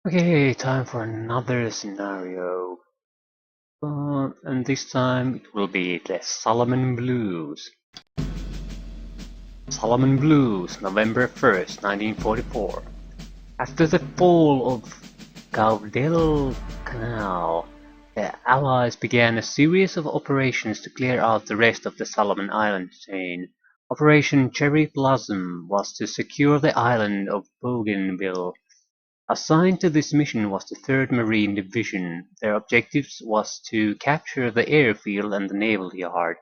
Okay, time for another scenario. And this time it will be the Solomon Blues. Solomon Blues, November 1st, 1944. After the fall of Guadalcanal, the Allies began a series of operations to clear out the rest of the Solomon Island chain. Operation Cherry Blossom was to secure the island of Bougainville. Assigned to this mission was the 3rd Marine Division. Their objectives was to capture the airfield and the naval yard.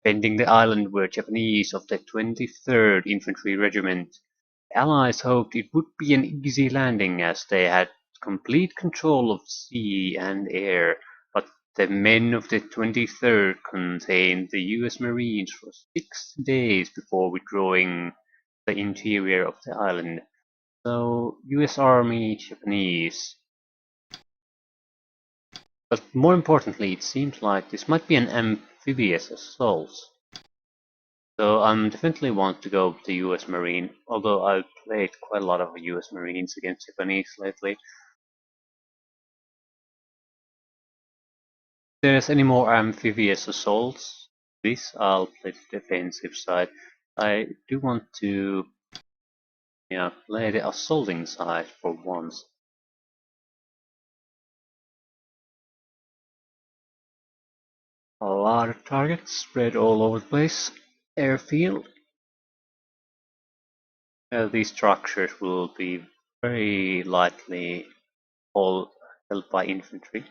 Defending the island were Japanese of the 23rd Infantry Regiment. The Allies hoped it would be an easy landing as they had complete control of sea and air, but the men of the 23rd contained the US Marines for 6 days before withdrawing the interior of the island. So, US Army, Japanese. But more importantly, it seems like this might be an amphibious assault. So I'm definitely want to go with the US Marine, although I've played quite a lot of US Marines against Japanese lately. If there's any more amphibious assaults, this I'll play the defensive side. I do want to play the assaulting side for once. A lot of targets spread all over the place. Airfield. These structures will be very likely all held by infantry.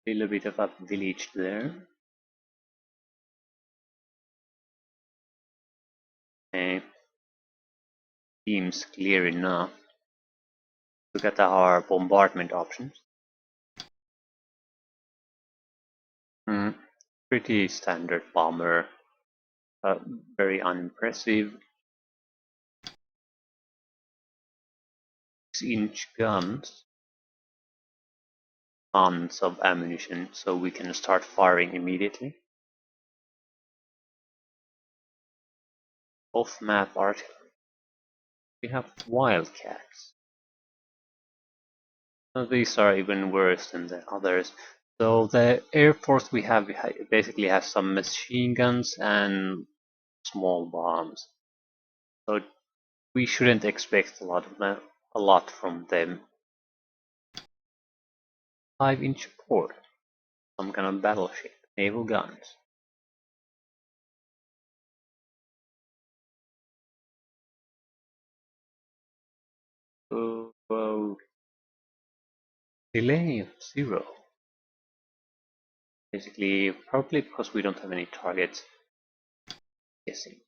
A little bit of a village there. Okay. Seems clear enough. Look at our bombardment options. Pretty standard bomber. Very unimpressive. 6-inch guns. Tons of ammunition, so we can start firing immediately. Off-map artillery. We have wildcats. These are even worse than the others. So the Air Force we have basically has some machine guns and small bombs. So we shouldn't expect a lot from them. 5-inch port. Some kind of battleship. Naval guns. Whoa. Delay of 0. Basically, probably because we don't have any targets. Guessing.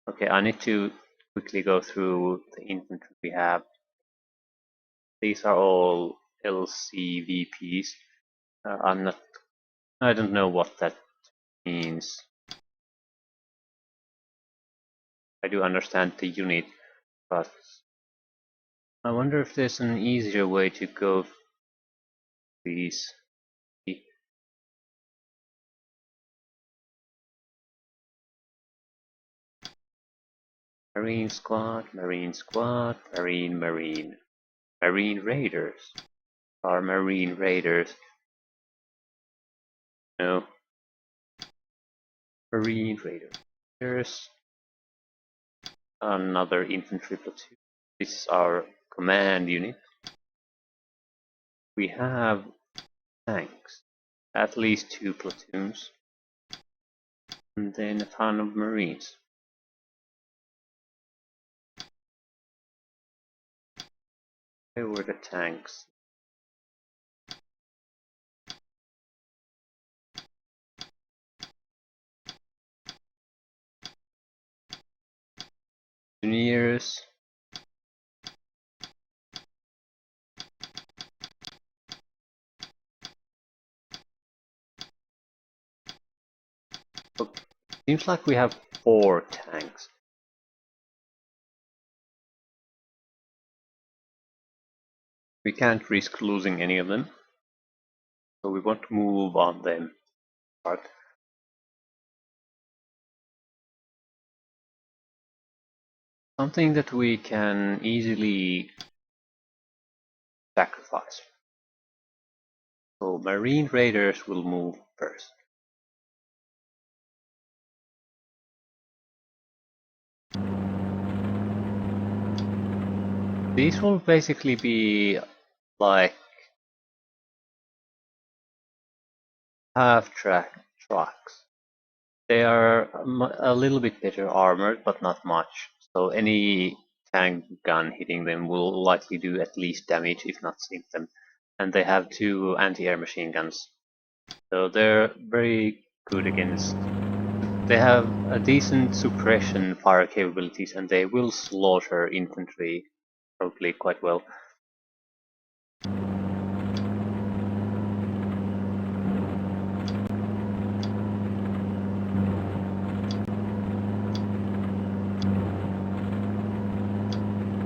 Okay, I need to quickly go through the infantry we have. These are all LCVPs. I don't know what that means. I do understand the unit, but I wonder if there's an easier way to go these. Marine squad, Marine squad, Marine. Marine raiders. Are Marine raiders. No. Marine raiders. There's another infantry platoon. This is our command unit. We have tanks. At least 2 platoons. And then a ton of Marines. Where were the tanks? Engineers. Okay. Seems like we have 4 tanks. We can't risk losing any of them, so we want to move on them. Start. Something that we can easily sacrifice. So Marine Raiders will move first. These will basically be like half-track trucks. They are a little bit better armored, but not much. So any tank gun hitting them will likely do at least damage, if not sink them. And they have 2 anti-air machine guns. So they're very good against. They have a decent suppression fire capabilities, and they will slaughter infantry probably quite well.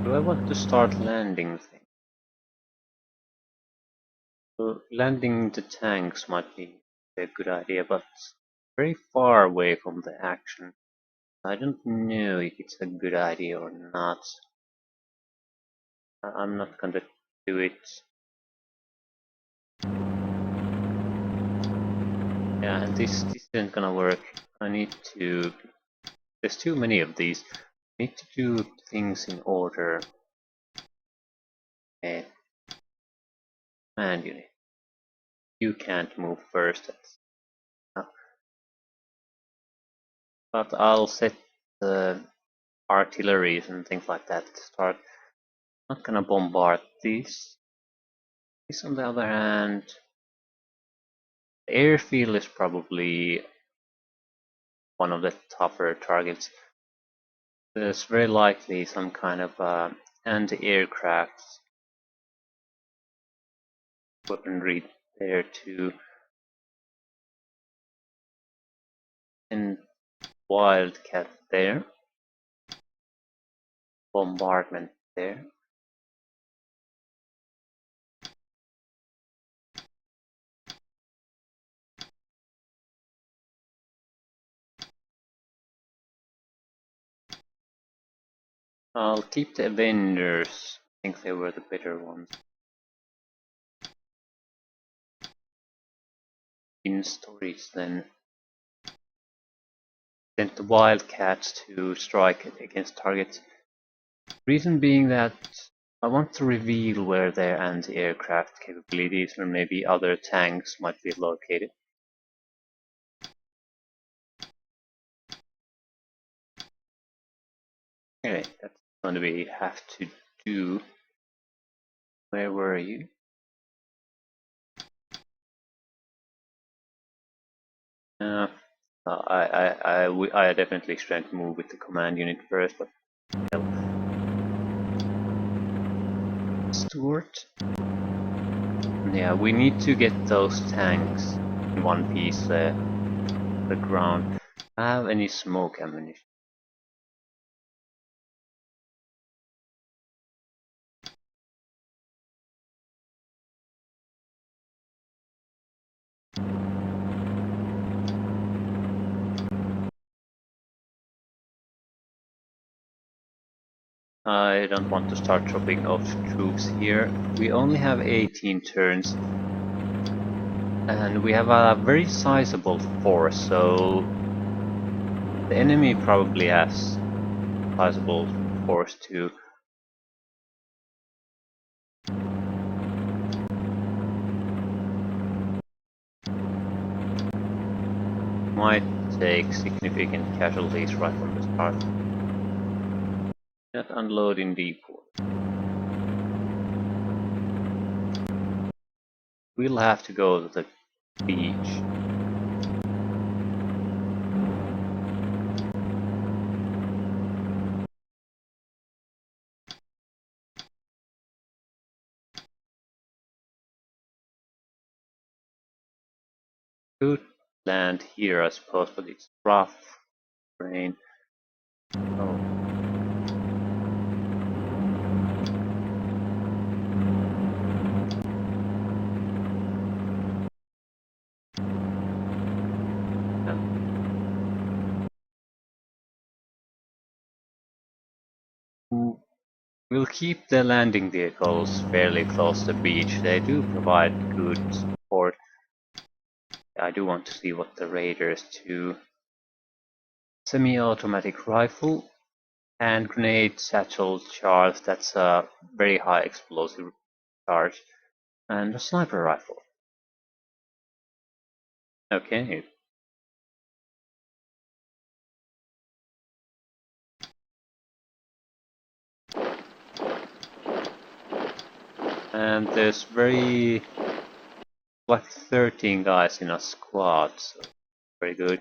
Do I want to start landing things? So landing the tanks might be a good idea, but very far away from the action. I don't know if it's a good idea or not. I'm not gonna do it. Yeah, and this isn't gonna work. I need to. There's too many of these. I need to do things in order. Okay. Man unit. You can't move first. But I'll set the artilleries and things like that to start. Not gonna bombard these. This, on the other hand, the airfield is probably one of the tougher targets. There's very likely some kind of anti-aircraft weaponry there too. And Wildcat there. Bombardment there. I'll keep the Avengers. I think they were the better ones. In storage then. Send the Wildcats to strike against targets. Reason being that I want to reveal where their anti-aircraft capabilities or maybe other tanks might be located. Okay, that's going to be have to do. Where were you? I definitely trying to move with the command unit first, but Stuart. Yeah, we need to get those tanks in one piece. The ground. Have any smoke ammunition? I don't want to start dropping off troops here. We only have 18 turns. And we have a very sizable force, so the enemy probably has sizable force too. Might take significant casualties right from the start. Not unload in depot. We'll have to go to the beach. Could land here, I suppose, but it's rough. Brain. Oh. Yeah. We'll keep the landing vehicles fairly close to the beach. They do provide good support. I do want to see what the Raiders do. Semi-automatic rifle, hand grenade, satchel charge, that's a very high explosive charge, and a sniper rifle. Okay. And there's like 13 guys in a squad, so very good.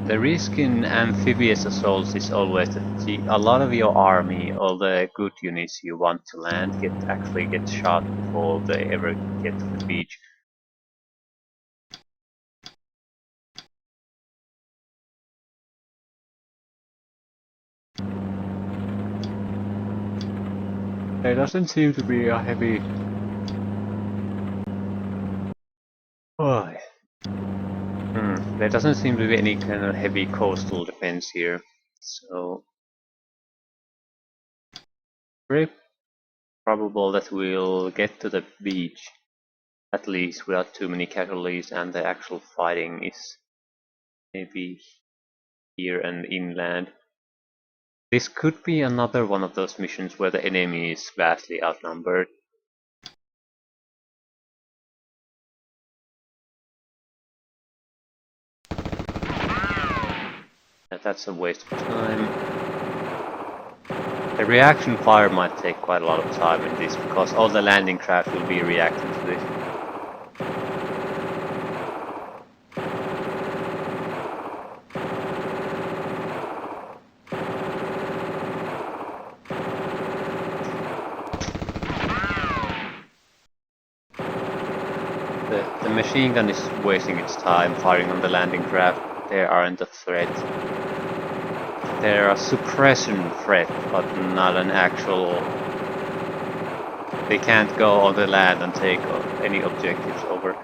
The risk in amphibious assaults is always that a lot of your army, all the good units you want to land, actually get shot before they ever get to the beach. There doesn't seem to be a heavy. Oh. There doesn't seem to be any kind of heavy coastal defense here, so very probable that we'll get to the beach at least without too many casualties, and the actual fighting is maybe here and inland. This could be another one of those missions where the enemy is vastly outnumbered. That's a waste of time. The reaction fire might take quite a lot of time in this because all the landing craft will be reacting to this. The machine gun is wasting its time firing on the landing craft. They aren't a threat. They're a suppression threat, but not an actual. They can't go on the land and take any objectives over.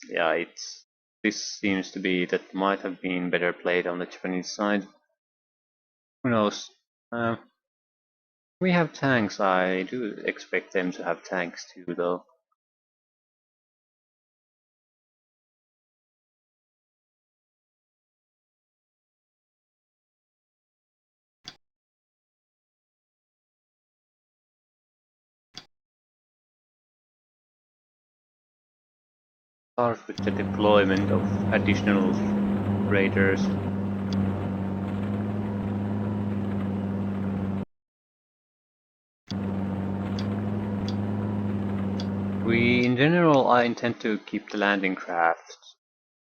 Yeah, this seems to be that might have been better played on the Japanese side. Who knows? We have tanks. I do expect them to have tanks too, though. Start with the deployment of additional raiders. In general, I intend to keep the landing craft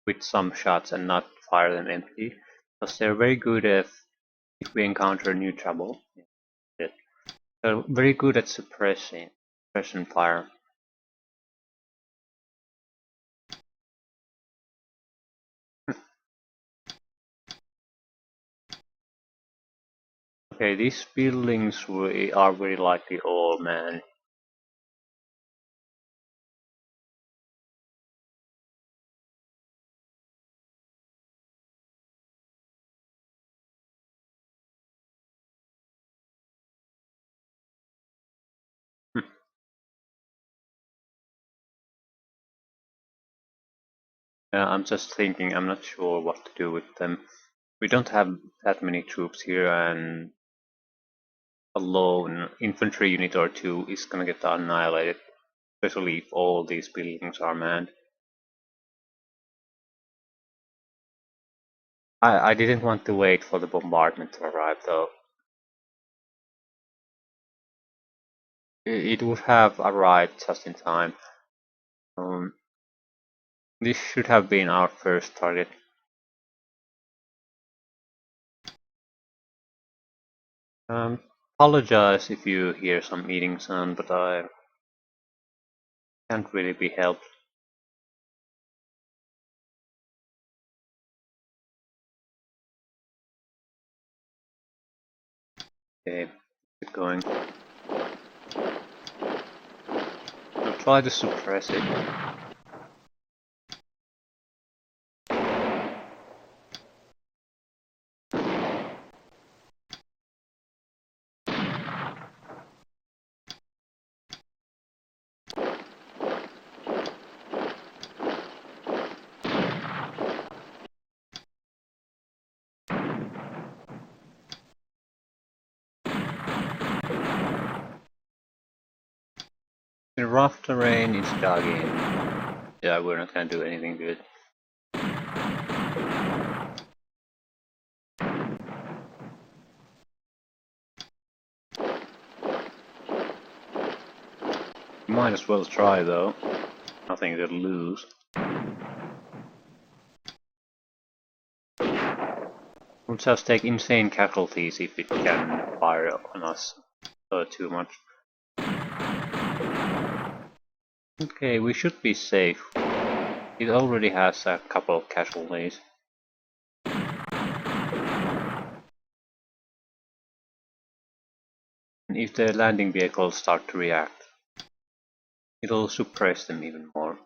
with some shots and not fire them empty, because they're very good if we encounter new trouble. They're very good at suppression fire. Okay, these buildings are very likely all manned. I'm just thinking, I'm not sure what to do with them. We don't have that many troops here, and a lone infantry unit or two is gonna get annihilated, especially if all these buildings are manned. I didn't want to wait for the bombardment to arrive, though. It would have arrived just in time. Um, this should have been our first target. Apologize if you hear some eating sound, but I can't really be helped. Okay, keep going. I'll try to suppress it. The rough terrain is dug in. Yeah, we're not gonna do anything good. Might as well try though. Nothing to lose. We'll just take insane casualties if it can fire on us too much. Okay, we should be safe. It already has a couple of casualties. And if the landing vehicles start to react, it'll suppress them even more.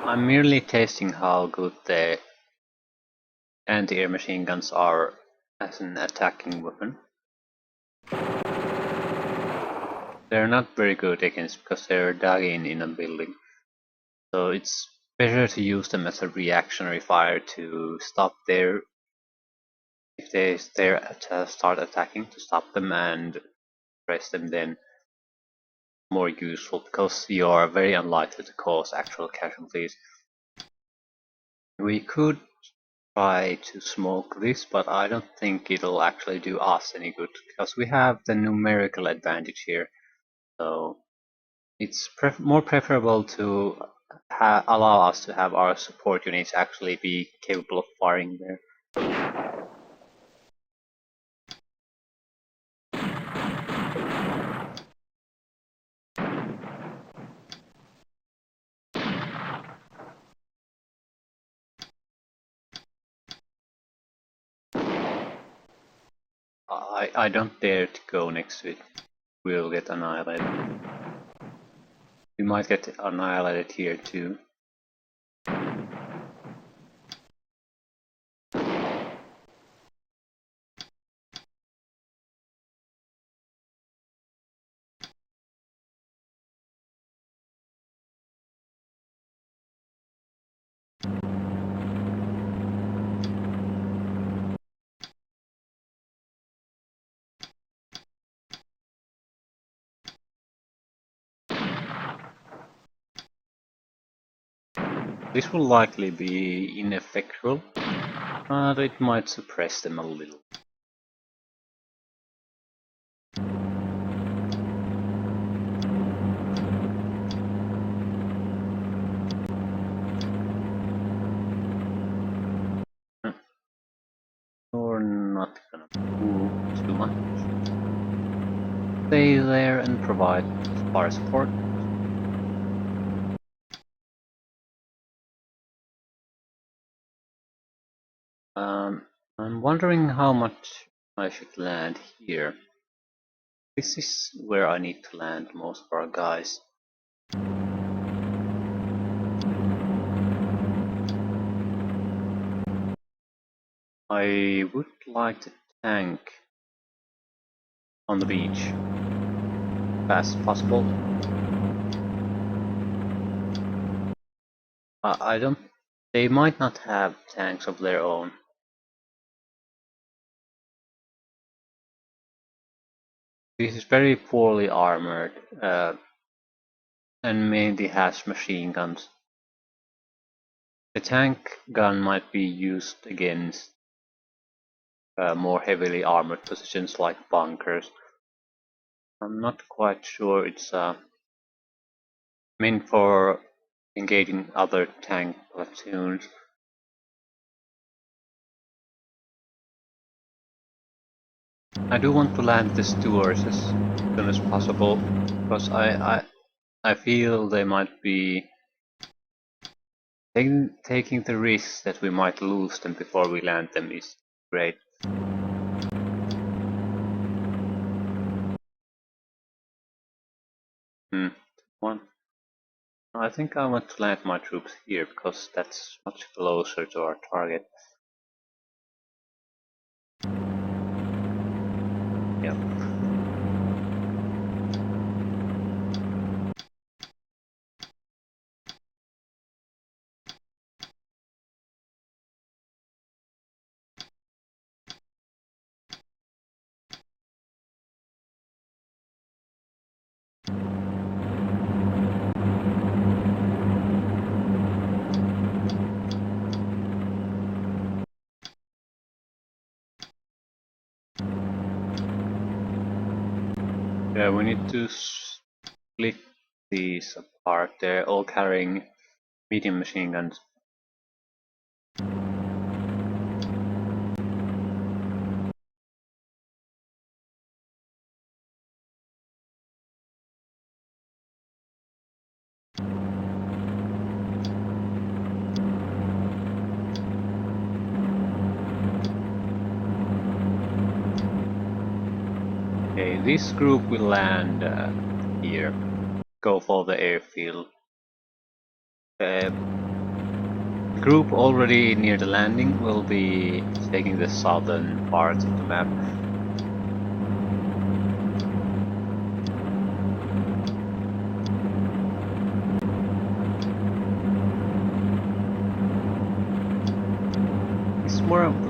I'm merely testing how good the anti-air machine guns are as an attacking weapon. They're not very good against because they're dug in a building. So it's better to use them as a reactionary fire to stop their if they start attacking, to stop them and press them, then more useful because you are very unlikely to cause actual casualties. We could try to smoke this, but I don't think it'll actually do us any good because we have the numerical advantage here. So it's more preferable to allow us to have our support units actually be capable of firing there. I don't dare to go next to it. We'll get annihilated. We might get annihilated here too. This will likely be ineffectual, but it might suppress them a little. You're not gonna move too much. Stay there and provide fire support. I'm wondering how much I should land here. This is where I need to land most of our guys. I would like to tank on the beach as fast as possible. I don't. They might not have tanks of their own. This is very poorly armored and mainly has machine guns. The tank gun might be used against more heavily armored positions like bunkers. I'm not quite sure it's meant for engaging other tank platoons. I do want to land the stewards as soon as possible, because I feel they might be taking the risk that we might lose them before we land them is great. One. I think I want to land my troops here because that's much closer to our target. Yep. Yeah, we need to split these apart. They're all carrying medium machine guns. Okay, this group will land here. Go for the airfield. The group already near the landing will be taking the southern part of the map.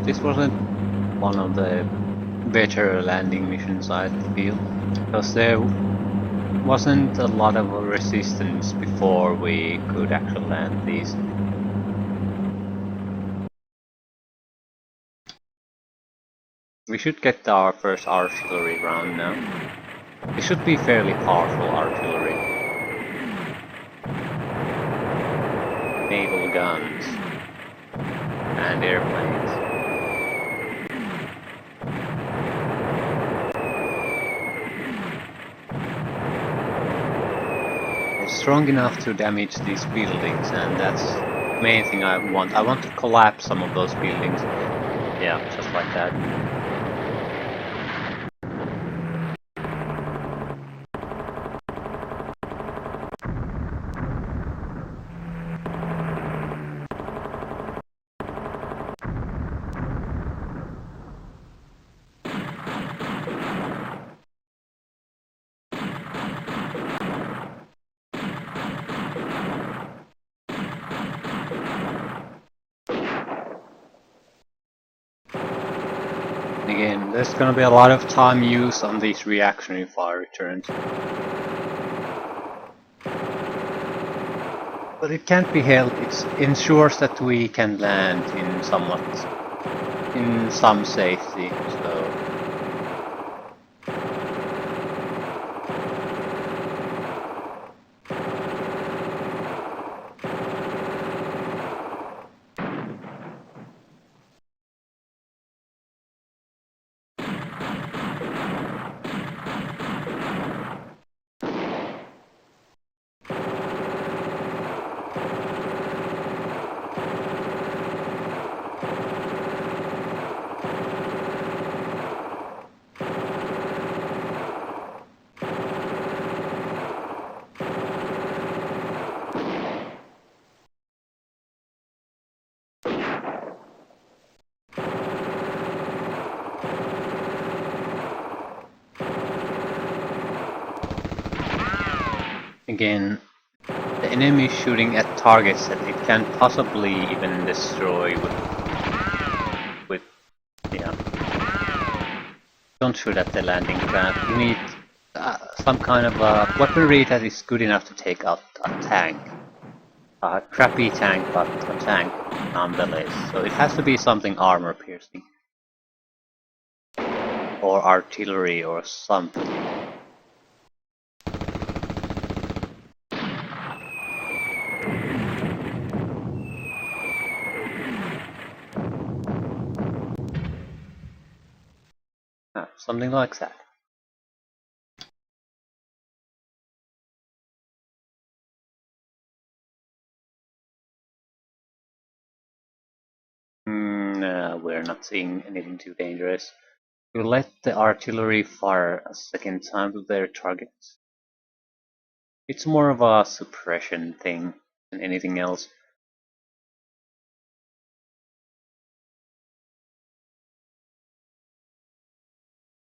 This wasn't one of the better landing missions, I feel, because there wasn't a lot of resistance before we could actually land these. We should get our first artillery round now. It should be fairly powerful artillery. Naval guns and airplanes. It's strong enough to damage these buildings, and that's the main thing I want. I want to collapse some of those buildings. Yeah, just like that. Again, there's gonna be a lot of time used on these reactionary fire returns. But it can't be helped, it ensures that we can land in some safety, so... Again, the enemy is shooting at targets that it can't possibly even destroy with yeah. Don't shoot at the landing craft. You need some kind of weaponry that is good enough to take out a tank. A crappy tank, but a tank nonetheless. So it has to be something armor piercing. Or artillery or something. Something like that. We're not seeing anything too dangerous. We'll let the artillery fire a second time to their targets. It's more of a suppression thing than anything else.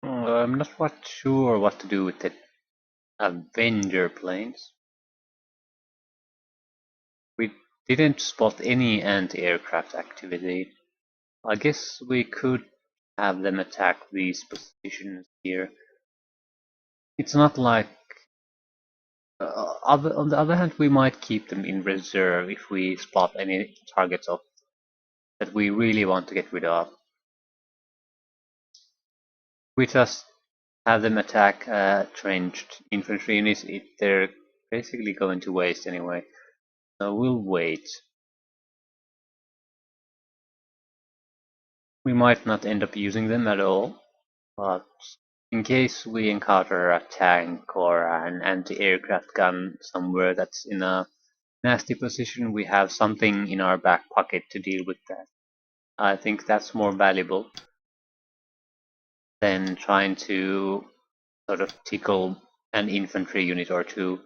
I'm not quite sure what to do with the Avenger planes. We didn't spot any anti-aircraft activity. I guess we could have them attack these positions here. It's not like... on the other hand, we might keep them in reserve if we spot any targets that we really want to get rid of. We just have them attack trenched infantry units. They're basically going to waste anyway. So we'll wait. We might not end up using them at all, but in case we encounter a tank or an anti-aircraft gun somewhere that's in a nasty position, we have something in our back pocket to deal with that. I think that's more valuable than trying to sort of tickle an infantry unit or two.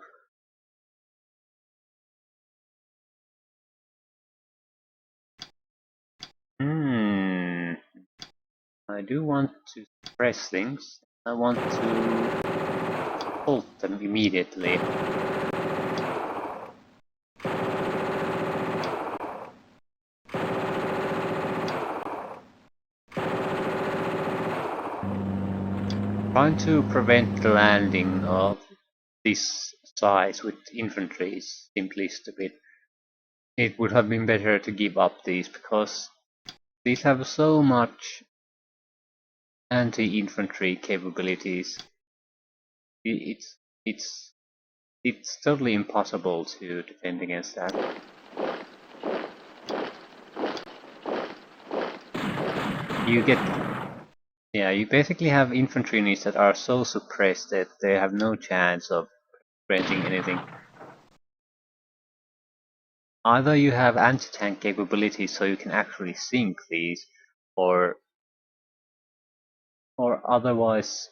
I do want to press things. I want to halt them immediately. Trying to prevent the landing of this size with infantry is simply stupid. It would have been better to give up these because these have so much anti-infantry capabilities. It's totally impossible to defend against that. You basically have infantry units that are so suppressed that they have no chance of preventing anything. Either you have anti-tank capabilities so you can actually sink these, or otherwise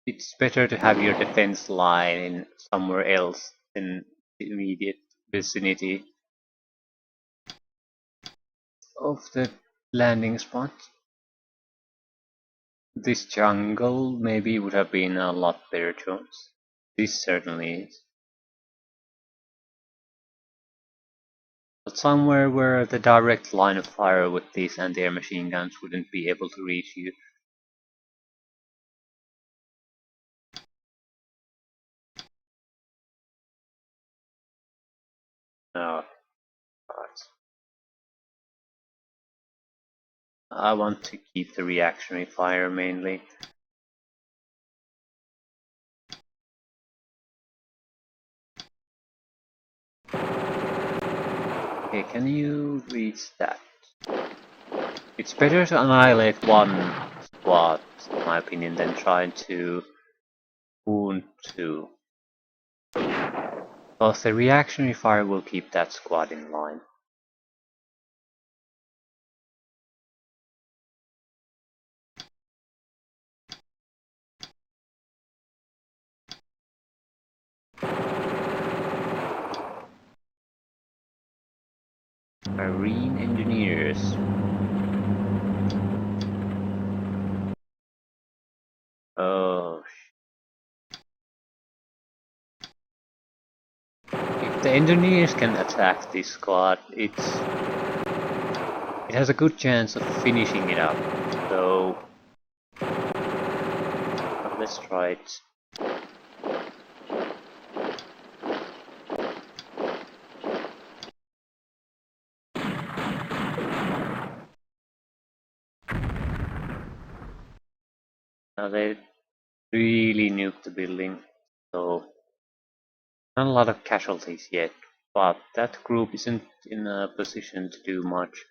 it's better to have your defense line in somewhere else in the immediate vicinity of the landing spot. This jungle maybe would have been a lot better choice. This certainly is. But somewhere where the direct line of fire with these anti-air machine guns wouldn't be able to reach you. Oh, God. I want to keep the reactionary fire mainly. Okay, can you reach that? It's better to annihilate one squad, in my opinion, than trying to wound two. Because the reactionary fire will keep that squad in line. Marine engineers. Oh, if the engineers can attack this squad, it has a good chance of finishing it up. So let's try it. They really nuked the building, so not a lot of casualties yet, but that group isn't in a position to do much.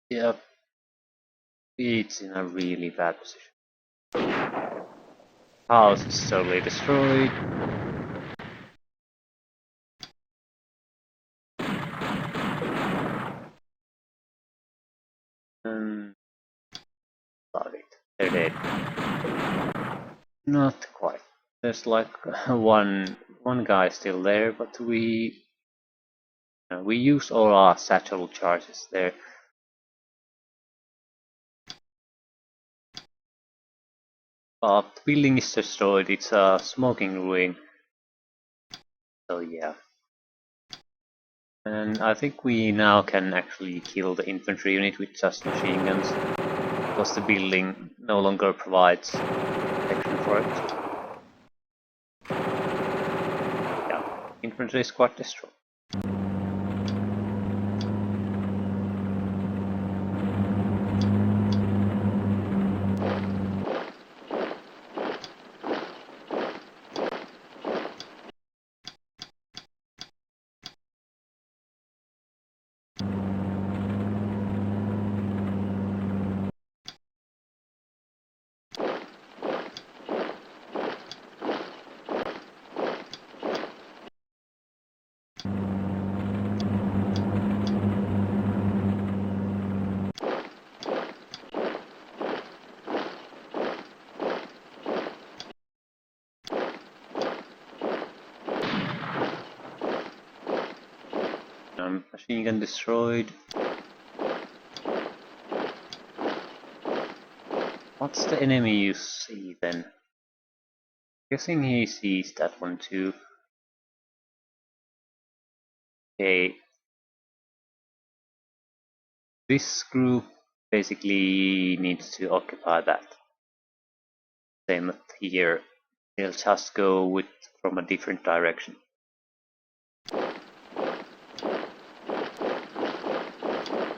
Yep, it's in a really bad position. House is totally destroyed. And got it. They're dead. Not quite. There's like one guy still there, but we used all our satchel charges there. But the building is destroyed. It's a smoking ruin. So yeah. And I think we now can actually kill the infantry unit with just machine guns, because the building no longer provides protection for it. Yeah, infantry is quite destroyed. Machine gun destroyed. What's the enemy you see then? Guessing he sees that one too. Okay. This group basically needs to occupy that. Same here. They'll just go from a different direction.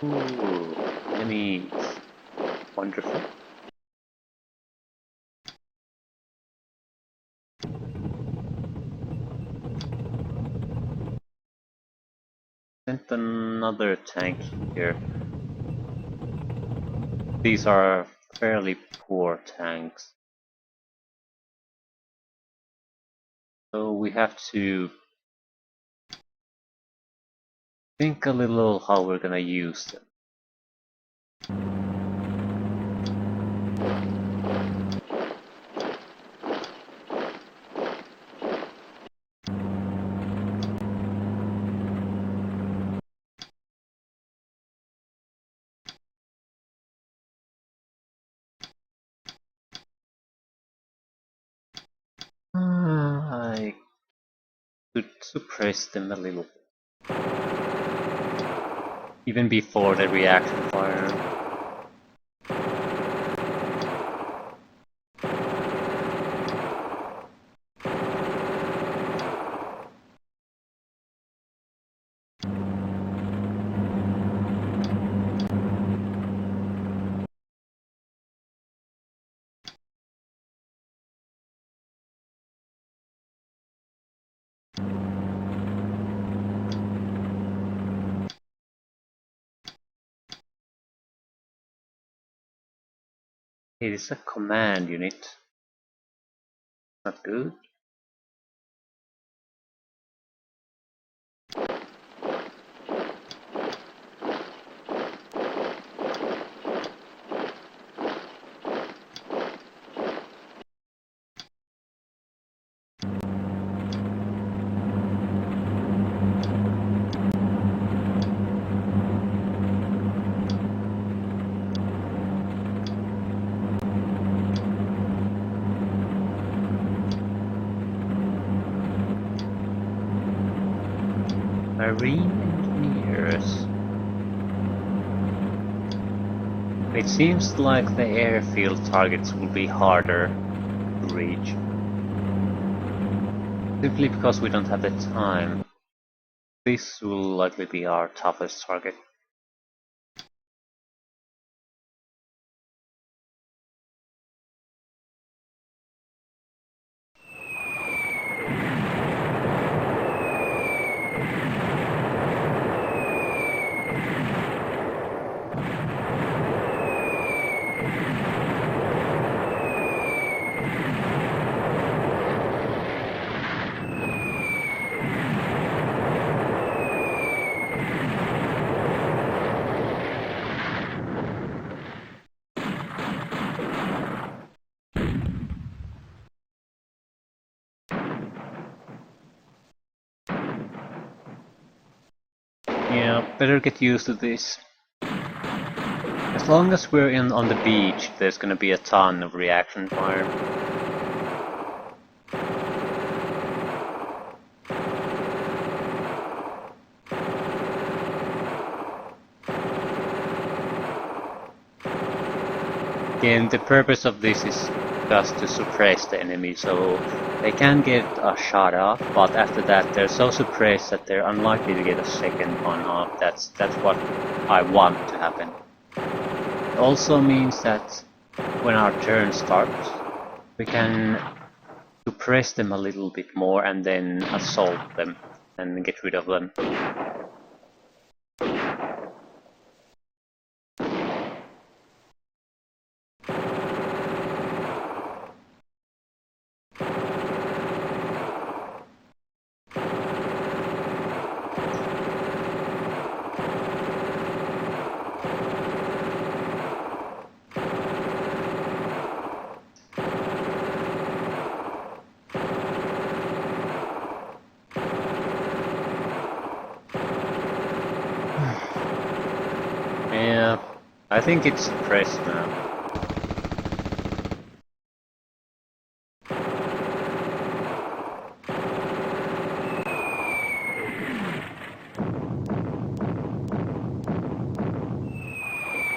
Ooh, enemies. Wonderful. Sent another tank here. These are fairly poor tanks. So we have to think a little how we're gonna use them. I could suppress them a little. Even before the reaction fire. It is a command unit. Not good. Marine engineers. It seems like the airfield targets will be harder to reach. Simply because we don't have the time. This will likely be our toughest target. Yeah, better get used to this. As long as we're on the beach, there's gonna be a ton of reaction fire. Again, the purpose of this is just to suppress the enemy, so they can get a shot off, but after that they're so suppressed that they're unlikely to get a second one off. That's what I want to happen. It also means that when our turn starts, we can suppress them a little bit more and then assault them and get rid of them. Yeah, I think it's suppressed now.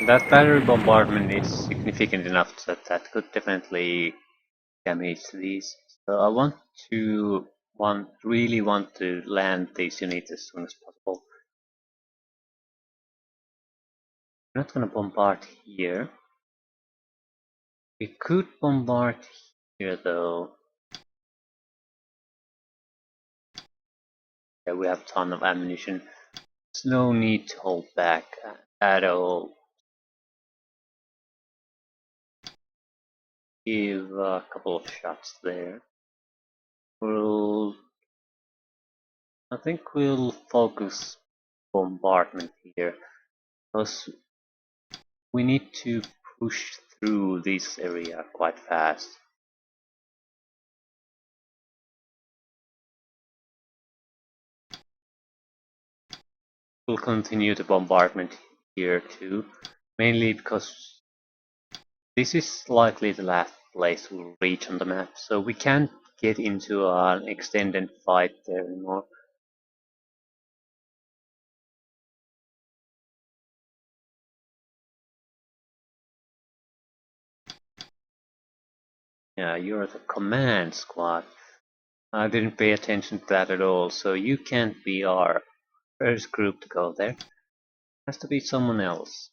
That battery bombardment is significant enough that that could definitely damage these. So I really want to land these units as soon as possible. We're not gonna bombard here. We could bombard here though. Yeah, we have a ton of ammunition. There's no need to hold back at all. Give a couple of shots there. I think we'll focus bombardment here because we need to push through this area quite fast. We'll continue the bombardment here too, mainly because this is likely the last place we'll reach on the map, so we can't get into an extended fight there anymore. Yeah, you're the command squad. I didn't pay attention to that at all, so you can't be our first group to go there. Has to be someone else.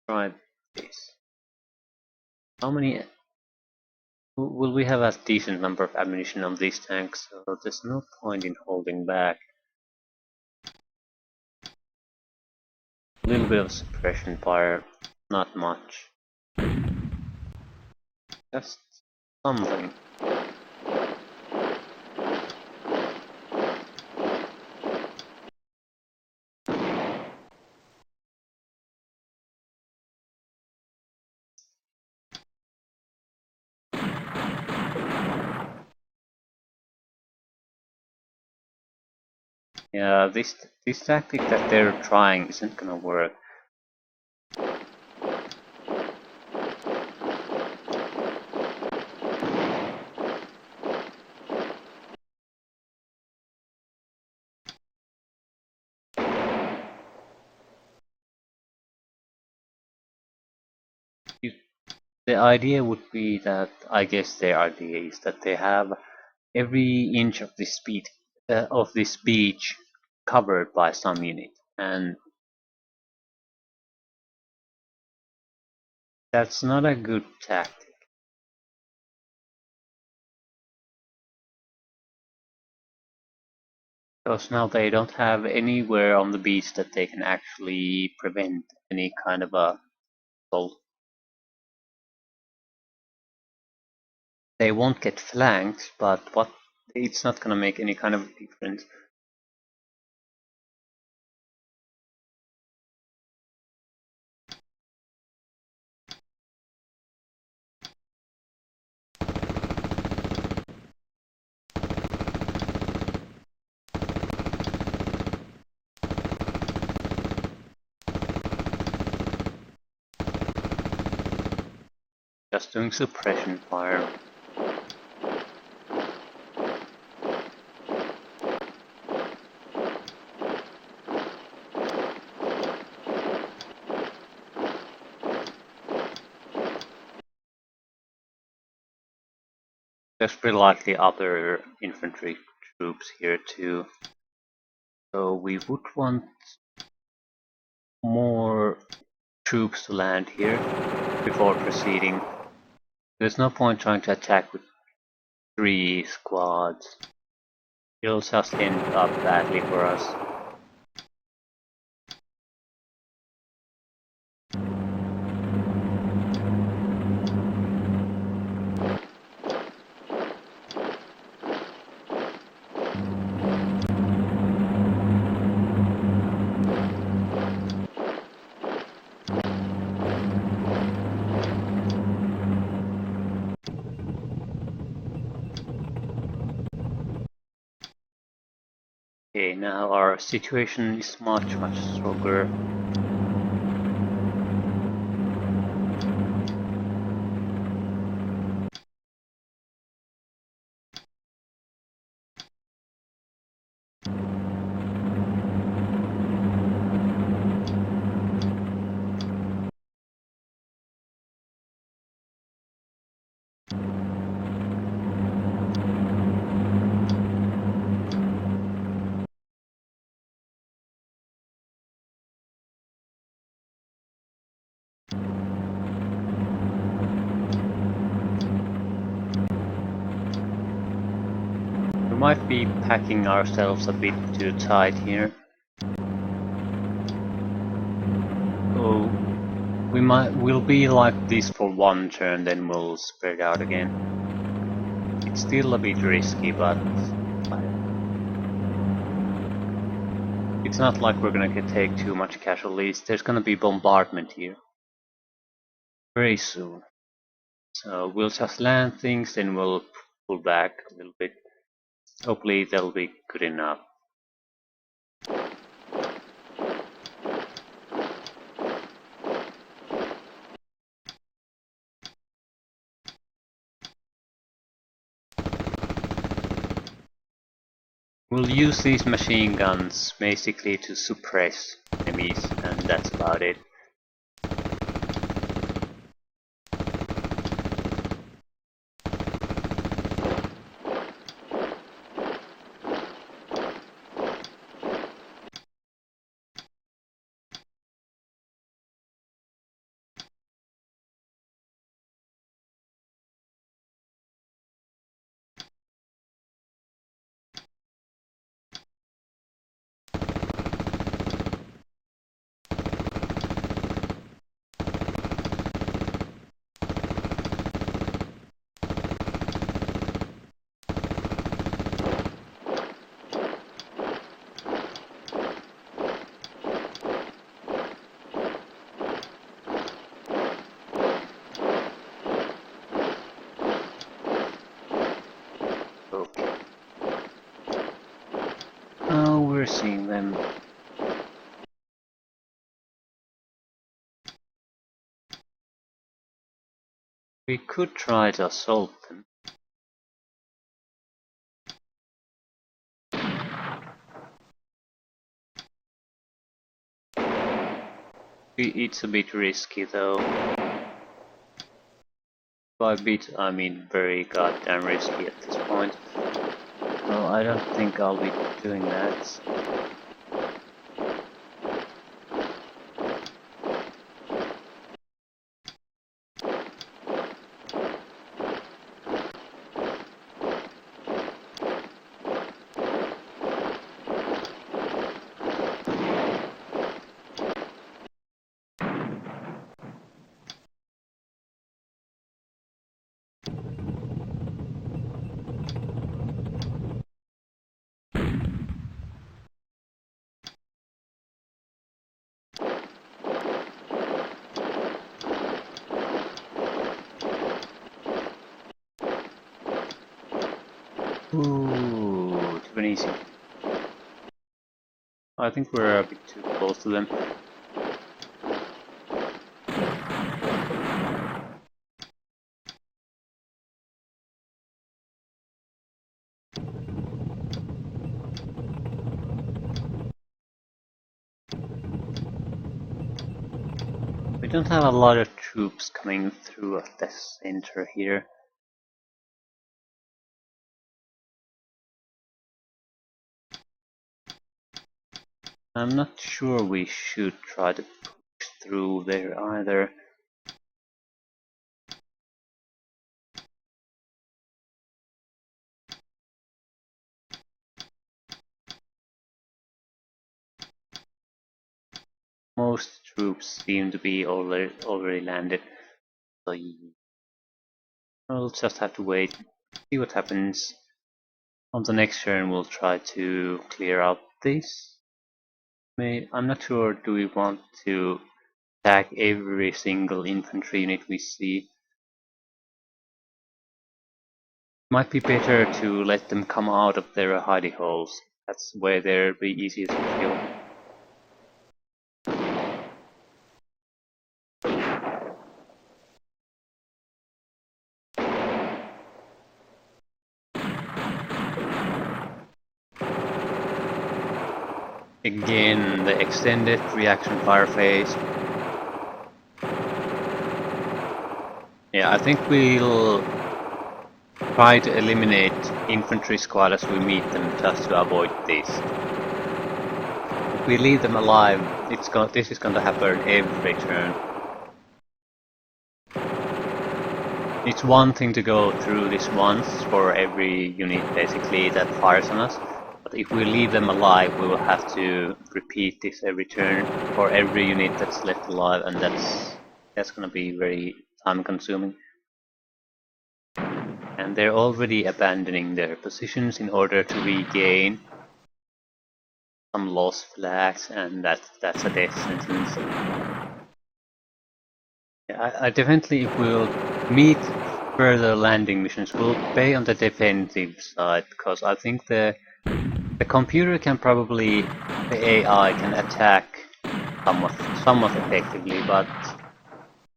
Try this. How many? Will we have a decent number of ammunition on these tanks? So there's no point in holding back. A little bit of suppression fire, not much. Just something. Yeah, this tactic that they're trying isn't gonna work. The idea would be that, I guess their idea is that they have every inch of this beach covered by some unit, and that's not a good tactic. Because now they don't have anywhere on the beach that they can actually prevent any kind of a assault. They won't get flanked, but it's not gonna make any kind of difference. Just doing suppression fire. There's pretty likely other infantry troops here too. So we would want more troops to land here before proceeding. There's no point trying to attack with 3 squads. It'll just end up badly for us. Okay, now our situation is much stronger. We might be packing ourselves a bit too tight here. So we'll be like this for one turn, then we'll spread out again. It's still a bit risky, but it's not like we're gonna take too much casualties. There's gonna be bombardment here very soon. So we'll just land things, then we'll pull back a little bit. Hopefully that'll be good enough. We'll use these machine guns basically to suppress enemies, and that's about it. Okay. Oh, we're seeing them. We could try to assault them. It's a bit risky though. By a bit, I mean very goddamn risky at this point. Well, I don't think I'll be doing that. Ooh, too easy. I think we're a bit too close to them. don't have a lot of troops coming through at the center here. I'm not sure we should try to push through there either. Most troops seem to be already landed, so we'll just have to wait, see what happens. On the next turn we'll try to clear out this. I'm not sure, do we want to attack every single infantry unit we see? Might be better to let them come out of their hidey holes. That's where they're the easiest to kill. Again, the extended reaction fire phase. Yeah, I think we'll try to eliminate infantry squad as we meet them just to avoid this. If we leave them alive, this is going to happen every turn. It's one thing to go through this once for every unit basically that fires on us, but if we leave them alive we will have to repeat this every turn for every unit that's left alive, and that's going to be very time consuming. And they're already abandoning their positions in order to regain some lost flags, and that's a death sentence. Yeah, I definitely, if we'll meet further landing missions, we'll play on the defensive side, because I think the computer can probably, the AI can attack somewhat effectively, but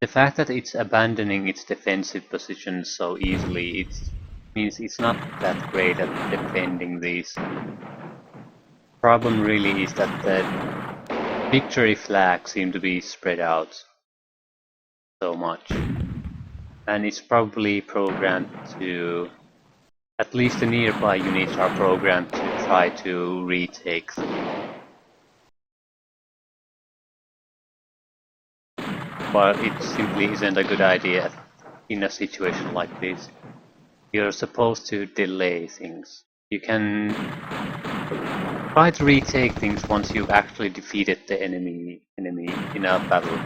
the fact that it's abandoning its defensive positions so easily, it means it's not that great at defending these. Problem really is that the victory flags seem to be spread out so much, and it's probably programmed to, at least the nearby units are programmed to try to retake them. But it simply isn't a good idea in a situation like this. You're supposed to delay things. You can try to retake things once you've actually defeated the enemy in a battle.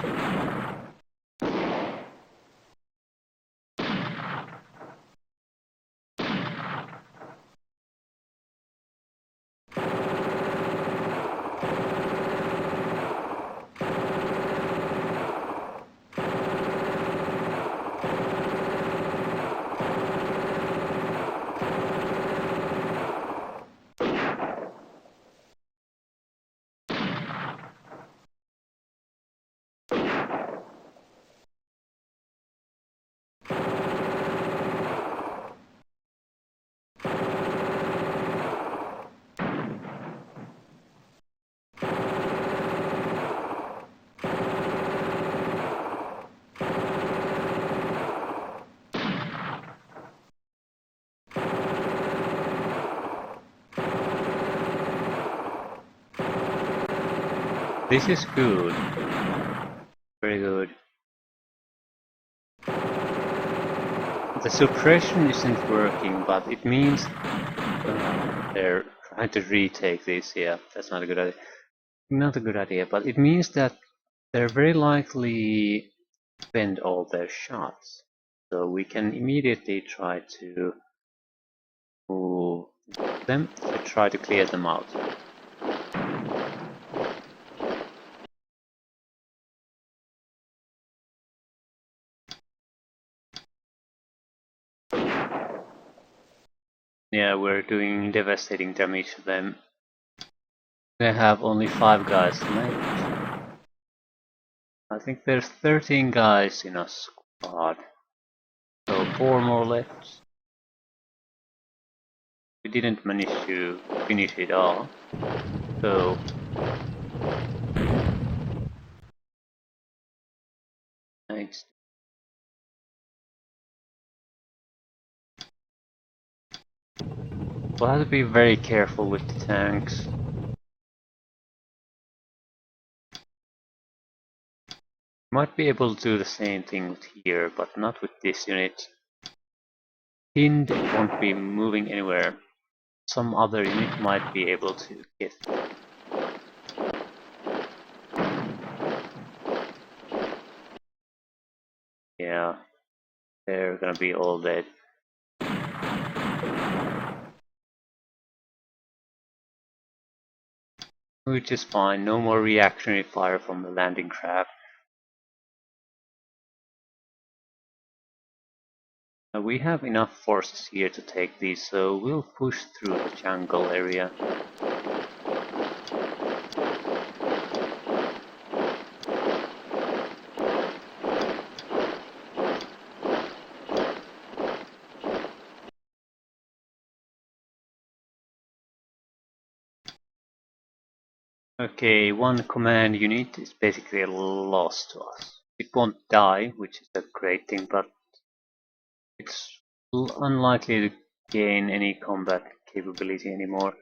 This is good. Very good. The suppression isn't working, but it means they're trying to retake this. Yeah, that's not a good idea. Not a good idea, but it means that they're very likely spend all their shots. So we can immediately try to move them to try to clear them out. Yeah, we're doing devastating damage to them. They have only 5 guys left. I think there's 13 guys in a squad. So 4 more left. We didn't manage to finish it all. So Thanks. We'll have to be very careful with the tanks. Might be able to do the same thing with here, but not with this unit. Pinned, it won't be moving anywhere. Some other unit might be able to get. Yeah, they're gonna be all dead. Which is fine, no more reactionary fire from the landing craft. We have enough forces here to take these, so we'll push through the jungle area. Okay, one command unit is basically lost to us. It won't die, which is a great thing, but it's unlikely to gain any combat capability anymore.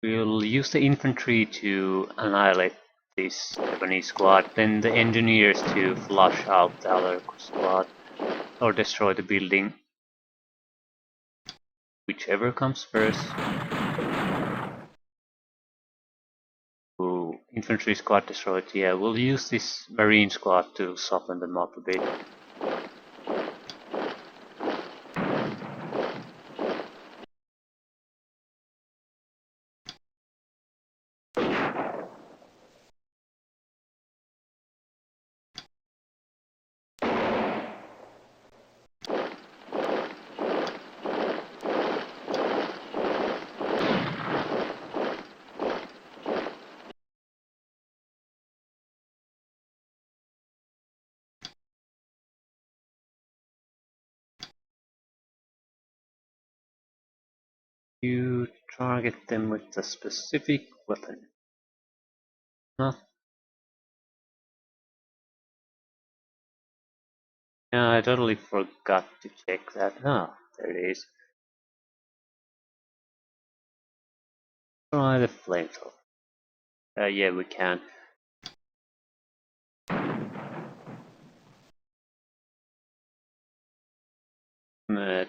We'll use the infantry to annihilate this Japanese squad, then the engineers to flush out the other squad or destroy the building. Whichever comes first. Ooh, infantry squad destroyed. Yeah, we'll use this marine squad to soften them up a bit. You target them with a specific weapon. Not. Yeah, I totally forgot to check that. Ah, there it is. Try the flamethrower. Yeah, we can.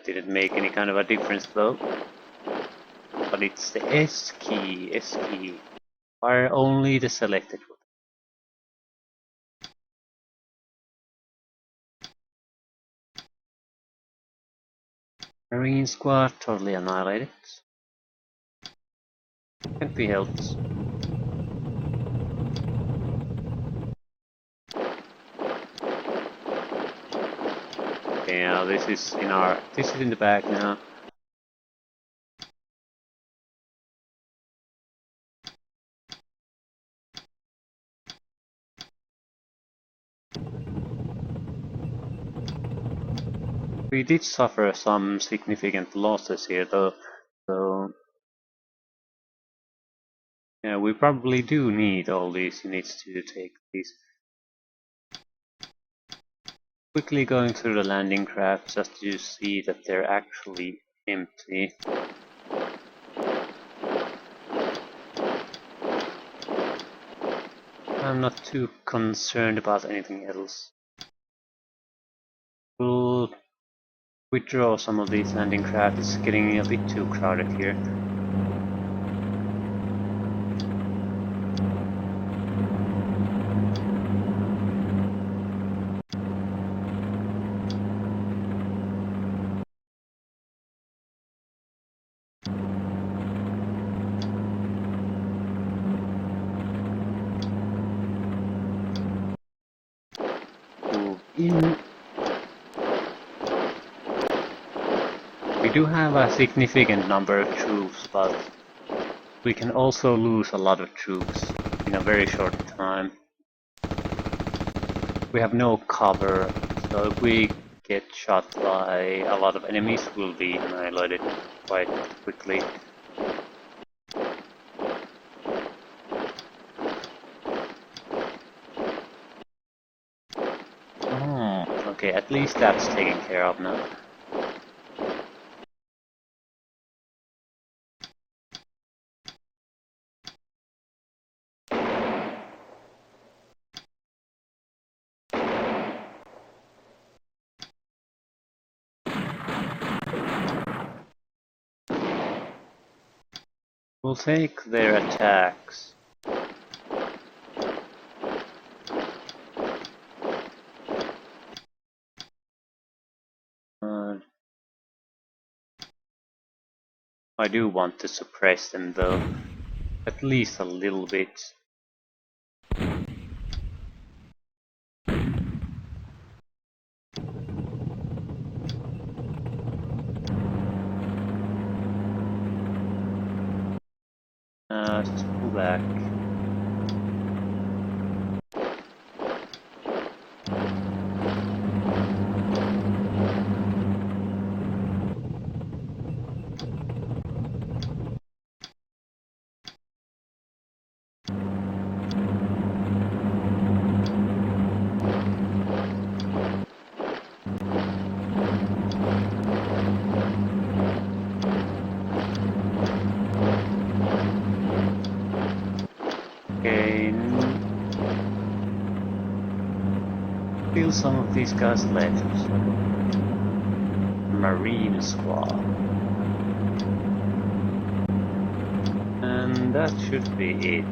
Didn't make any kind of a difference though. But it's the S key, S key. Fire only the selected one. Marine squad totally annihilated. Can't be helped. Okay, now this is in the back now. We did suffer some significant losses here though, so yeah, we probably do need all these units to take these. Quickly going through the landing craft just to see that they're actually empty. I'm not too concerned about anything else. We'll withdraw some of these landing craft, it's getting a bit too crowded here. Move in. We do have a significant number of troops, but we can also lose a lot of troops in a very short time. We have no cover, so if we get shot by a lot of enemies, we'll be annihilated quite quickly. Okay, at least that's taken care of now. We'll take their attacks. I do want to suppress them though, at least a little bit. Let's pull back. Okay, still some of these guys left. Marine squad. And that should be it.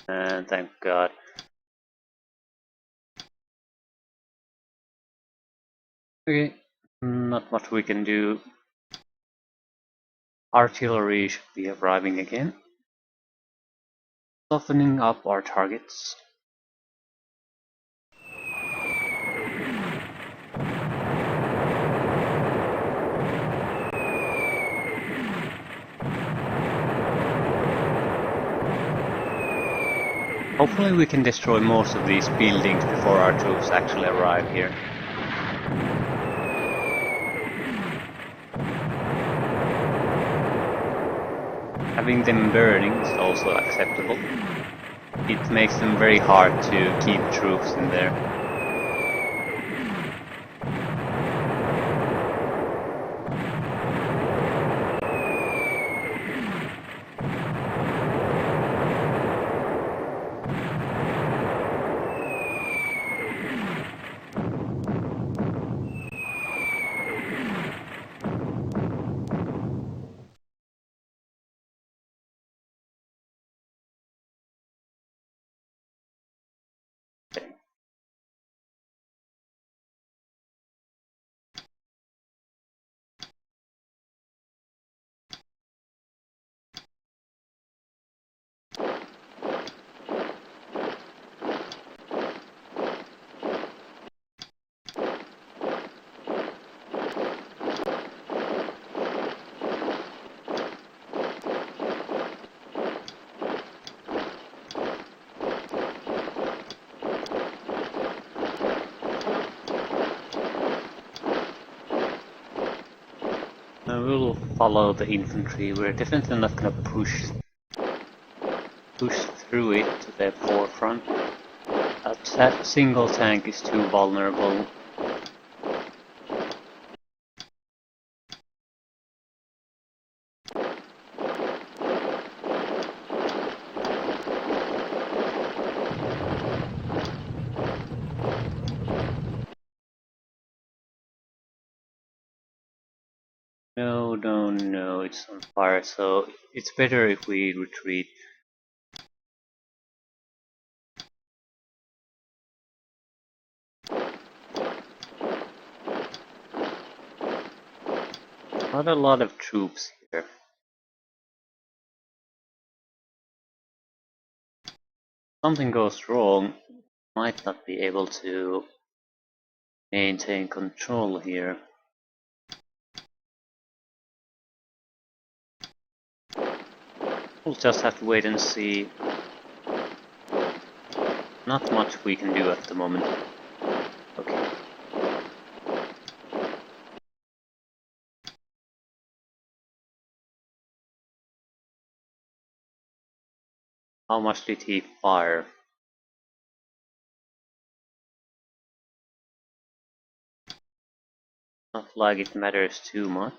And thank God. Okay, not much we can do. Artillery should be arriving again. Softening up our targets. Hopefully we can destroy most of these buildings before our troops actually arrive here. Having them burning is also acceptable. It makes them very hard to keep troops in there. We'll follow the infantry. We're definitely not gonna push through it to the forefront. That single tank is too vulnerable. No, it's on fire, so it's better if we retreat. Not a lot of troops here. Something goes wrong, might not be able to maintain control here. We'll just have to wait and see. Not much we can do at the moment. Okay. How much did he fire? Not like it matters too much.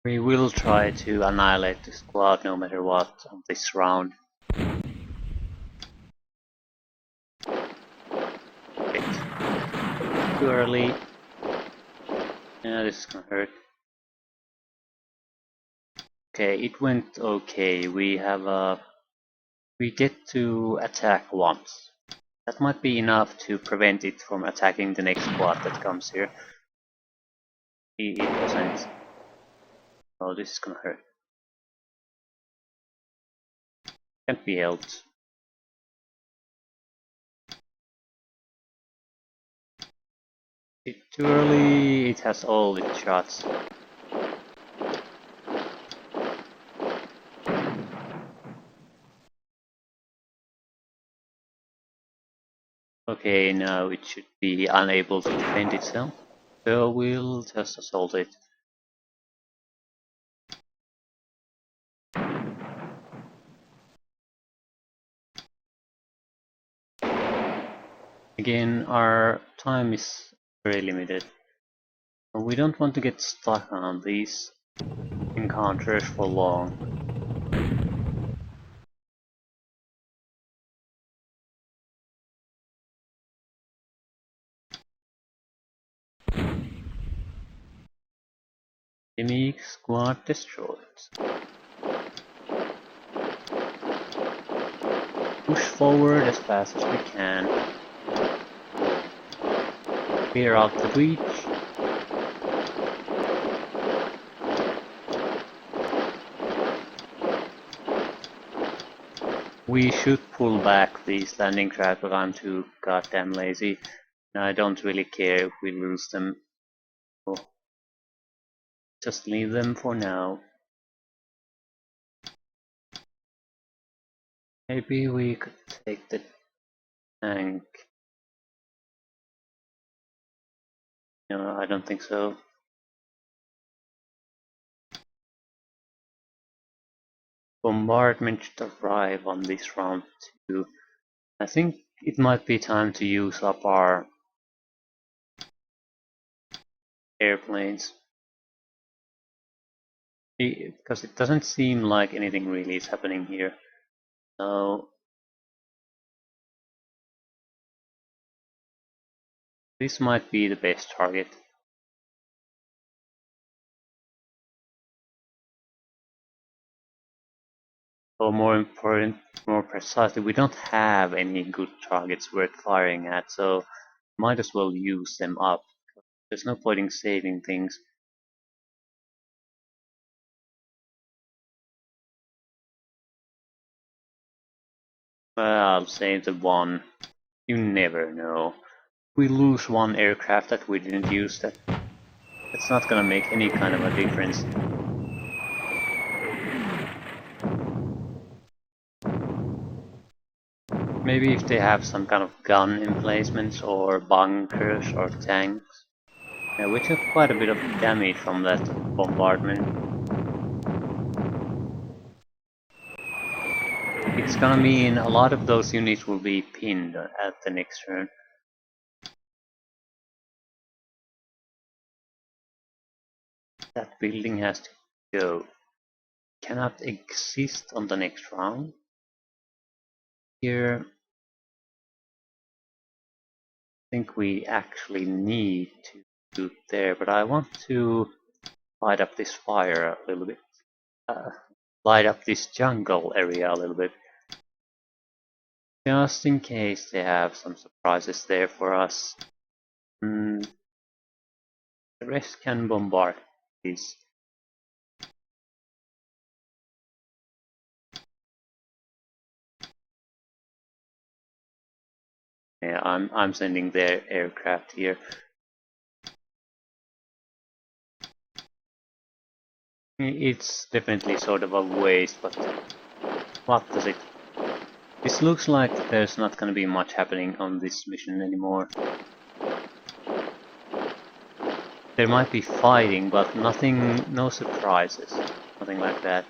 We will try to annihilate the squad no matter what on this round. Wait. Too early. Yeah, this is gonna hurt. Okay, it went okay. We get to attack once. That might be enough to prevent it from attacking the next squad that comes here. It wasn't. Oh, this is gonna hurt. Can't be helped. It's too early. It has all its shots. Okay, now it should be unable to defend itself. So we'll just assault it. Again, our time is very limited. We don't want to get stuck on these encounters for long. Enemy squad destroyed. Push forward as fast as we can. Clear out the breach. We should pull back these landing craft, but I'm too goddamn lazy. I don't really care if we lose them. So just leave them for now. Maybe we could take the tank. No, I don't think so. Bombardment should arrive on this round too. I think it might be time to use up our airplanes. Because it doesn't seem like anything really is happening here. So this might be the best target. Or more important, more precisely, we don't have any good targets worth firing at, so might as well use them up. There's no point in saving things. Well, I'll save the one. You never know. We lose one aircraft that we didn't use, that's not gonna make any kind of a difference. Maybe if they have some kind of gun emplacements or bunkers or tanks. Yeah, we took quite a bit of damage from that bombardment. It's gonna mean a lot of those units will be pinned at the next turn. That building has to go. Cannot exist on the next round. Here, I think we actually need to do it there, but I want to light up this fire a little bit. Light up this jungle area a little bit. Just in case they have some surprises there for us. The rest can bombard these. Yeah, I'm sending their aircraft here. It's definitely sort of a waste, but what does it? This looks like there's not gonna be much happening on this mission anymore. There might be fighting, but nothing, no surprises, nothing like that.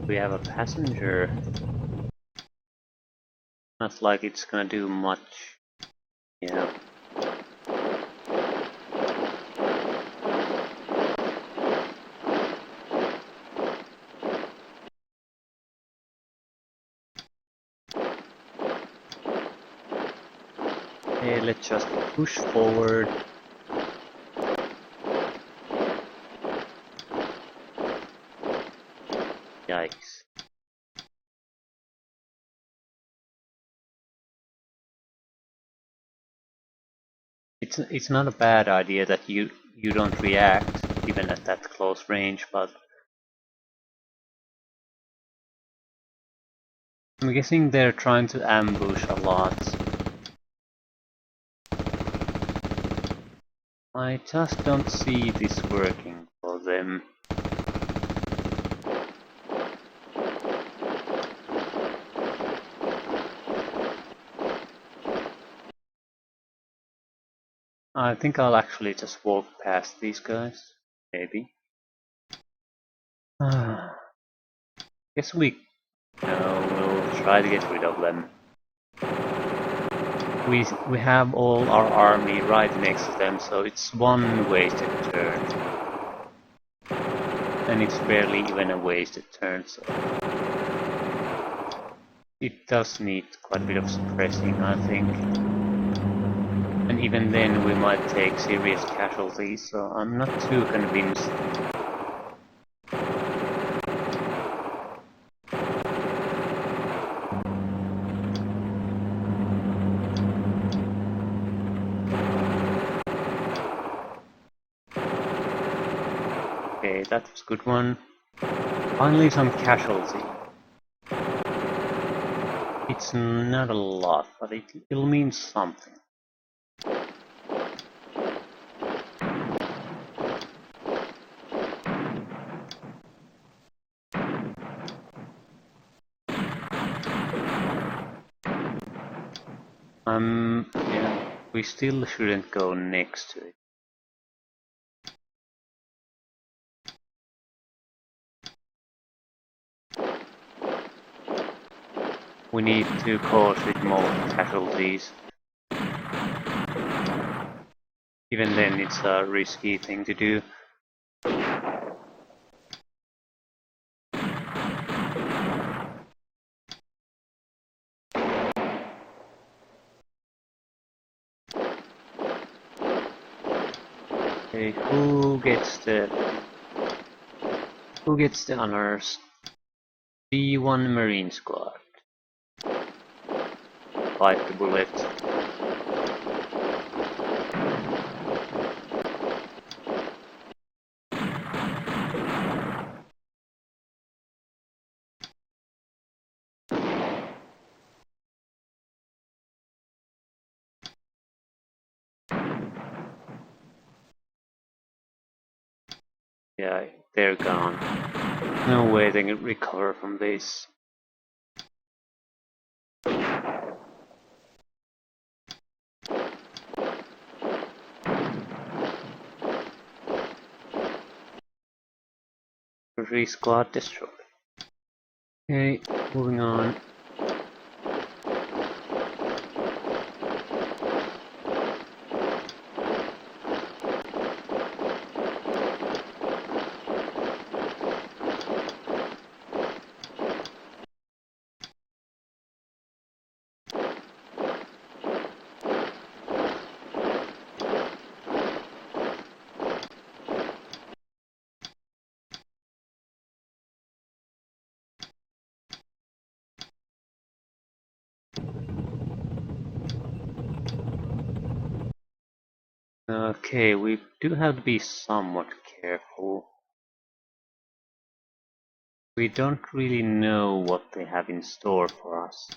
We have a passenger. Not like it's gonna do much. Yeah. Okay, let's just push forward. Yikes. It's not a bad idea that you don't react even at that close range, but I'm guessing they're trying to ambush a lot. I just don't see this working for them. I think I'll actually just walk past these guys. Maybe. Guess we'll try to get rid of them. We have all our army right next to them, so it's one wasted turn. And it's barely even a wasted turn, so it does need quite a bit of suppressing, I think. And even then we might take serious casualties, so I'm not too convinced. Okay, that was a good one. Finally some casualty. It's not a lot, but it'll mean something. Yeah, we still shouldn't go next to it. We need to cause it more casualties. Even then, it's a risky thing to do. Okay, who gets the honors? B1 Marine Squad. Bite the bullet. Yeah, they're gone. No way they can recover from this. Every squad destroyed. Okay, moving on. Okay, we do have to be somewhat careful. We don't really know what they have in store for us.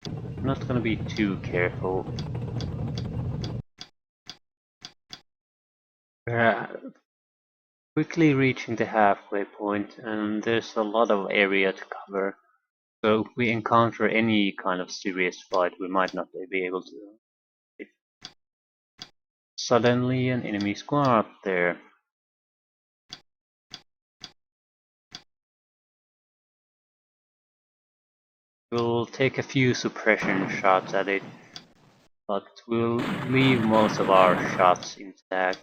I'm not gonna be too careful. We're quickly reaching the halfway point, and there's a lot of area to cover. So if we encounter any kind of serious fight, we might not be able to. If suddenly an enemy squad up there. We'll take a few suppression shots at it, but we'll leave most of our shots intact.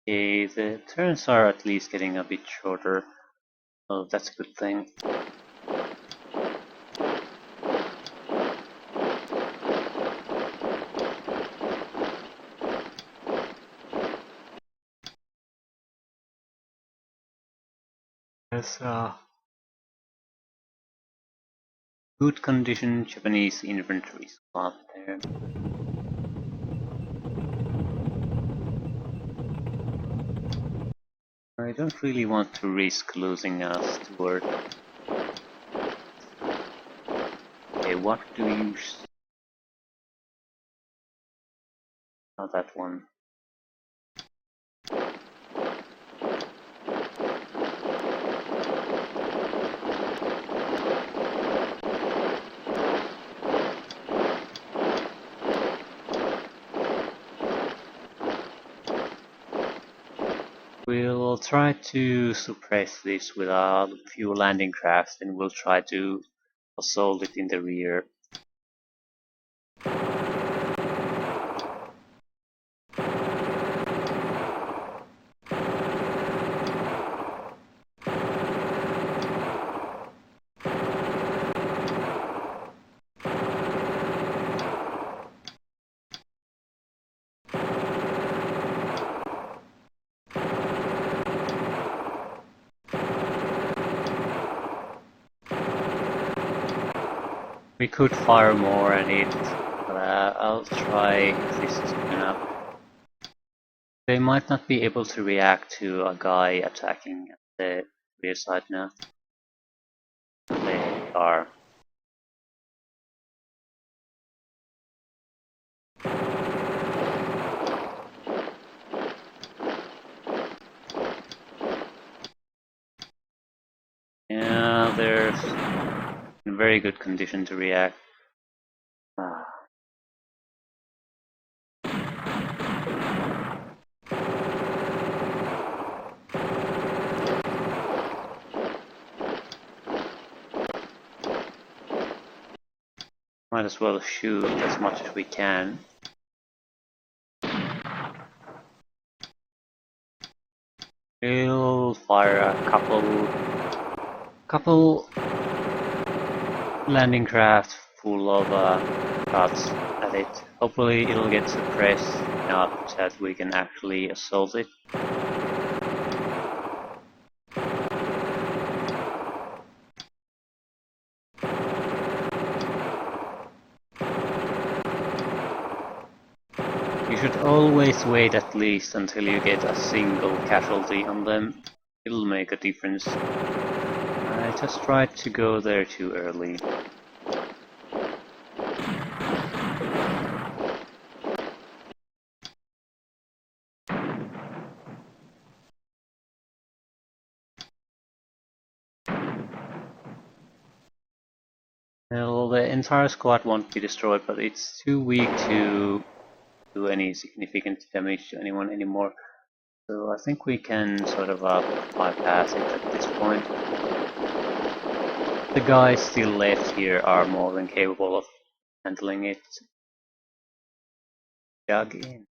Okay, the turns are at least getting a bit shorter. Oh, that's a good thing. There's a good condition Japanese infantry squad there. I don't really want to risk losing a steward. Okay, what do you... Not that one. We'll try to suppress this with a few landing crafts, and we'll try to assault it in the rear. We could fire more at it, but I'll try if this is good enough. They might not be able to react to a guy attacking at the rear side now. They are. Yeah, they're in very good condition to react. Might as well shoot as much as we can. We'll fire a couple landing craft full of shots at it. Hopefully it'll get suppressed enough that we can actually assault it. You should always wait at least until you get a single casualty on them. It'll make a difference. I just tried to go there too early. Well, the entire squad won't be destroyed, but it's too weak to do any significant damage to anyone anymore. So I think we can sort of bypass it at this point. The guys still left here are more than capable of handling it. Dug in.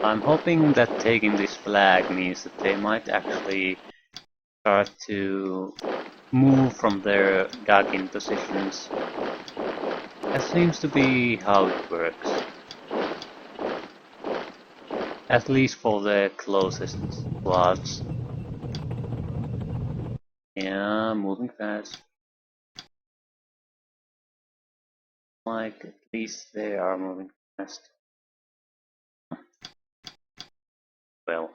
I'm hoping that taking this flag means that they might actually start to move from their dug-in positions. That seems to be how it works. At least for the closest squads. Yeah, moving fast. Like, at least they are moving fast. Well.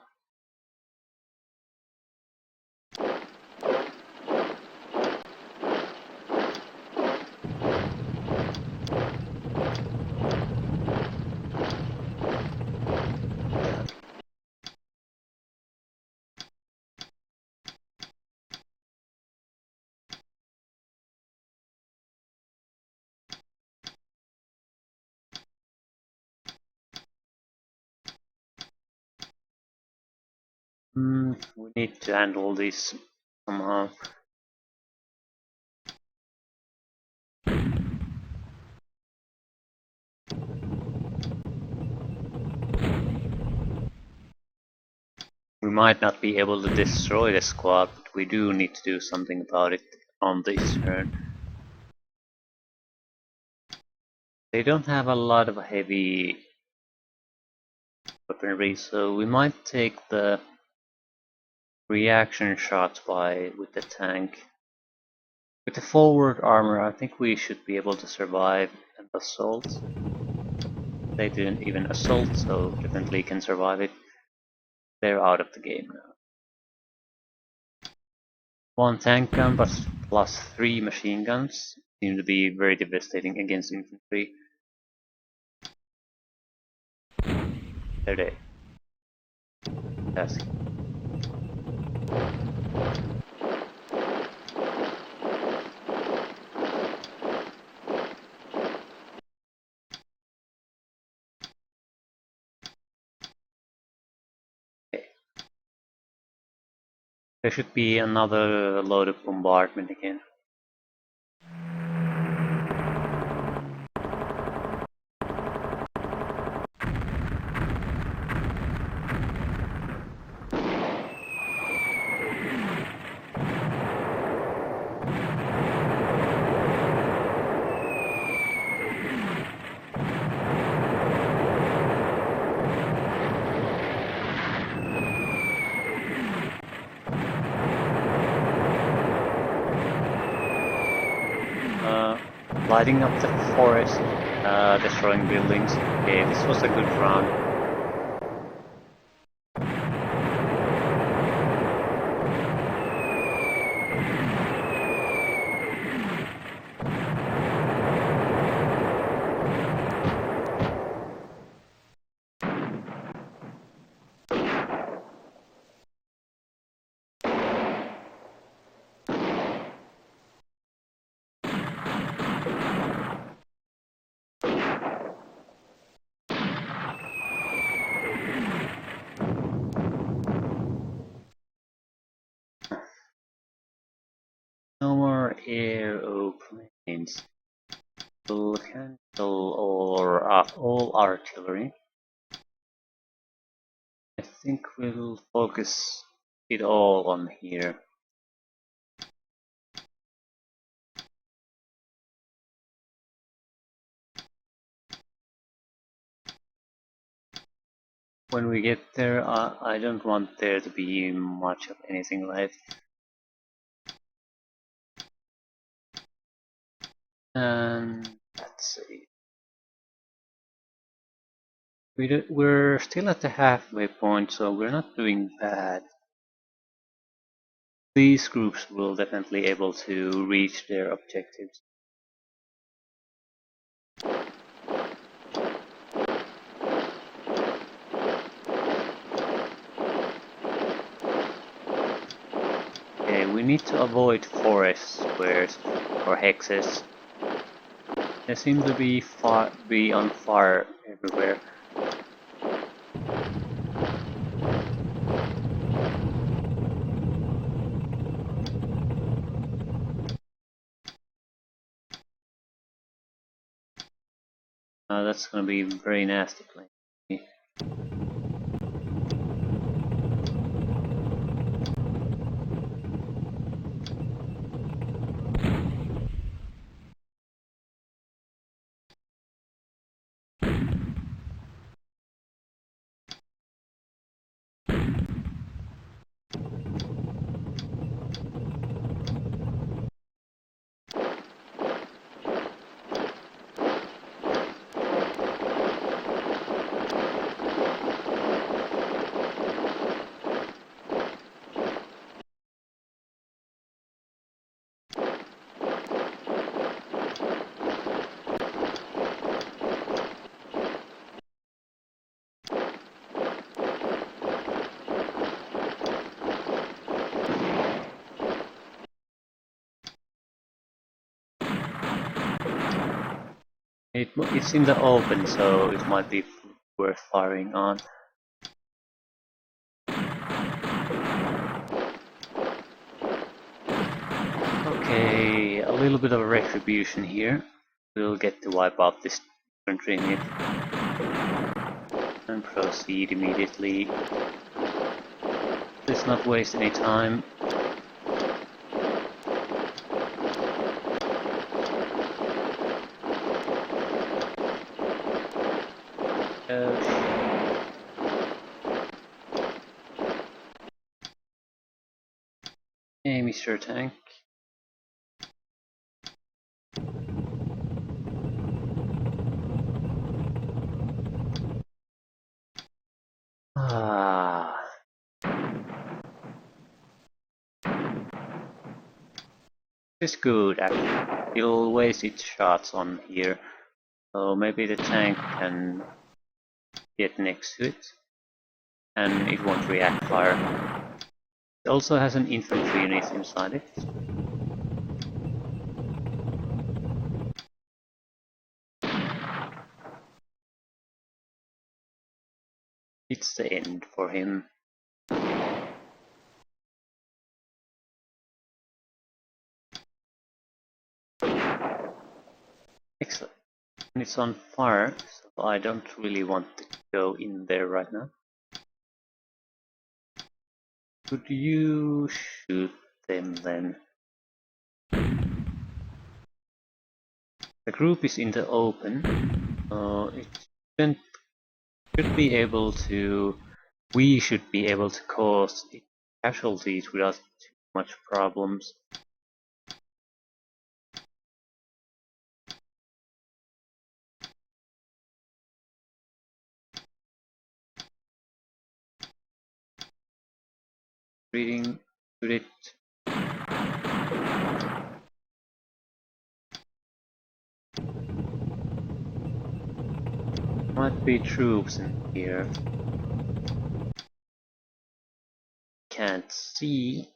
We need to handle this somehow. We might not be able to destroy the squad, but we do need to do something about it on this turn. They don't have a lot of heavy weaponry, so we might take the reaction shots with the tank. With the forward armor, I think we should be able to survive an assault. They didn't even assault, so definitely can survive it. They're out of the game now. One tank gun, but plus 3 machine guns seem to be very devastating against infantry. They're dead. That's it. Okay. There should be another load of bombardment again. Lighting up the forest, destroying buildings. Okay, this was a good round. No more aeroplanes. We'll cancel all artillery. I think we'll focus it all on here. When we get there, I don't want there to be much of anything left. And let's see. We're still at the halfway point, so we're not doing bad. These groups will definitely able to reach their objectives. we need to avoid forest squares or hexes. They seem to be on fire everywhere. That's gonna be very nasty playing. It's in the open, so it might be worth firing on. Okay, a little bit of a retribution here. We'll get to wipe out this infantry unit and proceed immediately. Let's not waste any time. Hey, Mr. Tank. It's good actually. It'll waste its shots on here. So maybe the tank can get next to it. And it won't react fire. It also has an infantry unit inside it. It's the end for him. Excellent. And it's on fire, so I don't really want to go in there right now. Could you shoot them then? The group is in the open, so it should be able to. We should be able to cause casualties without too much problems. Reading, shoot it. Might be troops in here. Can't see.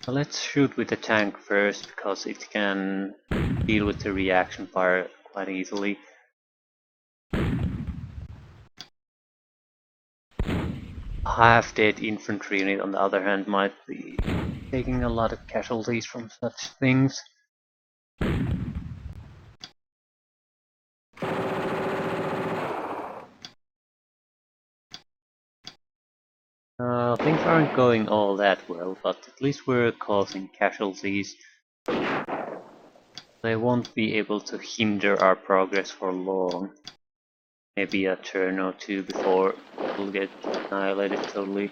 Well, let's shoot with the tank first because it can deal with the reaction fire quite easily. Half-dead infantry unit, on the other hand, might be taking a lot of casualties from such things. Things aren't going all that well, but at least we're causing casualties. They won't be able to hinder our progress for long. Maybe a turn or two before we'll get annihilated totally.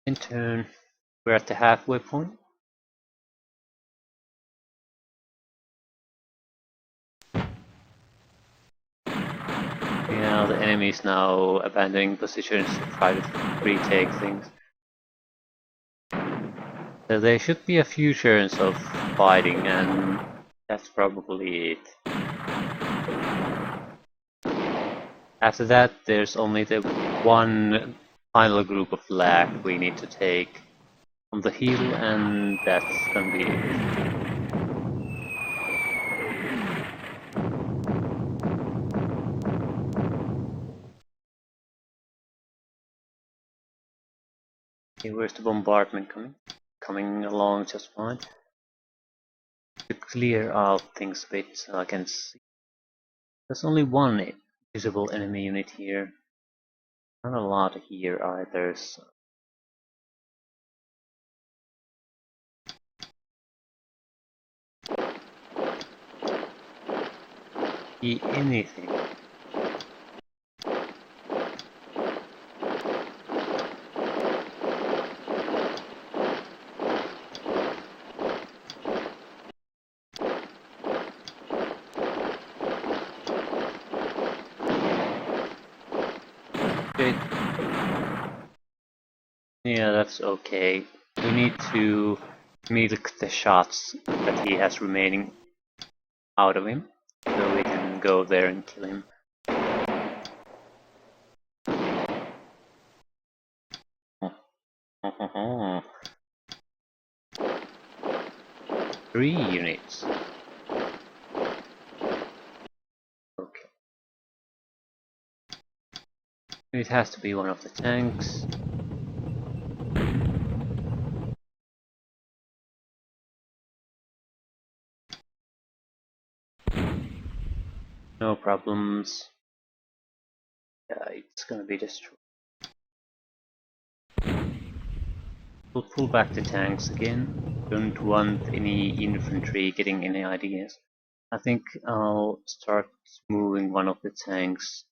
In turn, we're at the halfway point. Yeah, the enemy is now abandoning positions to try to retake things. So there should be a few turns of fighting, and that's probably it. After that, there's only the one final group of lag we need to take on the hill, and that's gonna be it. Okay, where's the bombardment coming? Coming along just fine. To clear out things a bit so I can see. There's only one visible enemy unit here. Not a lot here either, so see anything. Okay. Yeah, that's okay. We need to milk the shots that he has remaining out of him, so we can go there and kill him. Three units. Okay. It has to be one of the tanks. No problems. Yeah, it's gonna be destroyed. We'll pull back the tanks again. Don't want any infantry getting any ideas. I think I'll start moving one of the tanks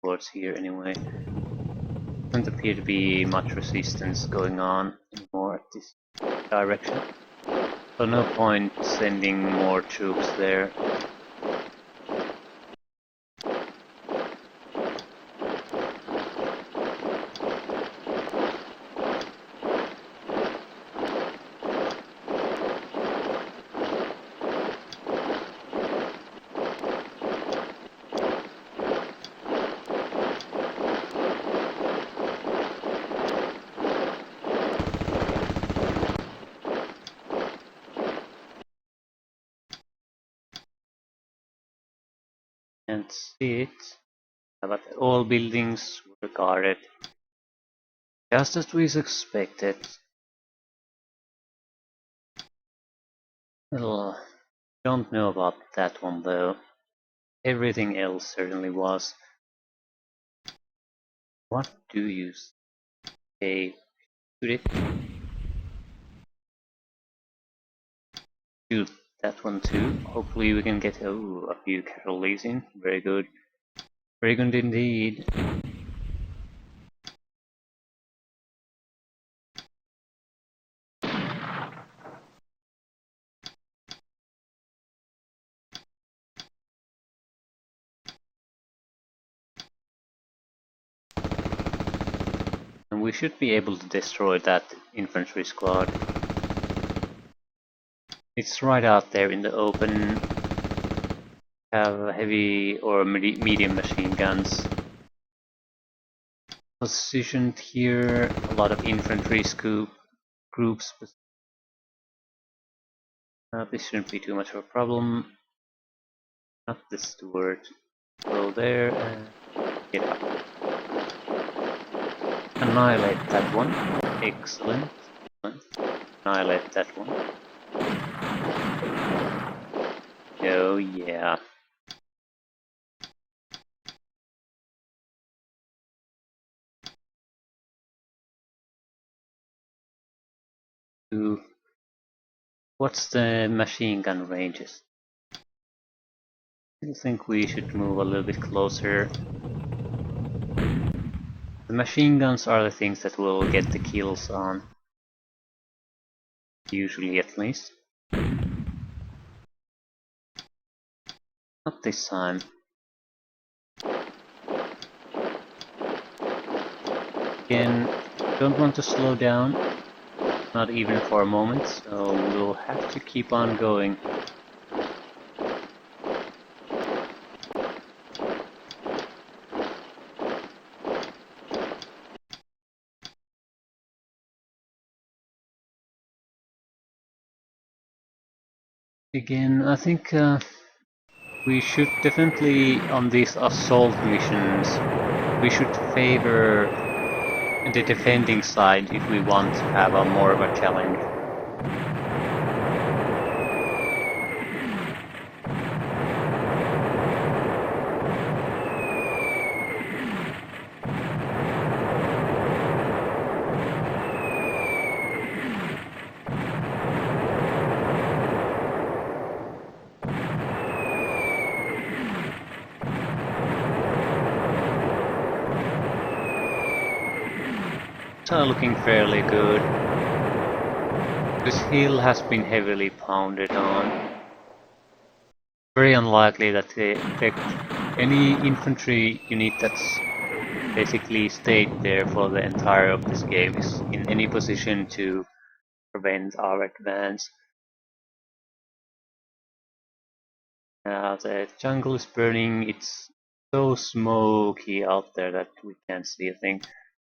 towards here anyway. Doesn't appear to be much resistance going on anymore at this direction. So no point sending more troops there. And see it. But all buildings were guarded. Just as we expected. Well, don't know about that one though. Everything else certainly was. What do you say? Shoot it. Shoot that one too. Hopefully we can get a few casualties in. Very good. Very good indeed. And we should be able to destroy that infantry squad. It's right out there in the open. Have heavy or medium machine guns positioned here. A lot of infantry groups. This shouldn't be too much of a problem. Not the steward. Go there and get up. Annihilate that one. Excellent. Annihilate that one. Oh yeah. What's the machine gun ranges? I think we should move a little bit closer. The machine guns are the things that will get the kills on. Usually at least. Not this time. Again, don't want to slow down. Not even for a moment, so we'll have to keep on going. Again, I think we should definitely, on these assault missions, we should favor the defending side if we want to have a more of a challenge. Looking fairly good. This hill has been heavily pounded on. Very unlikely that they affect any infantry unit that's basically stayed there for the entire of this game is in any position to prevent our advance. The jungle is burning, it's so smoky out there that we can't see a thing.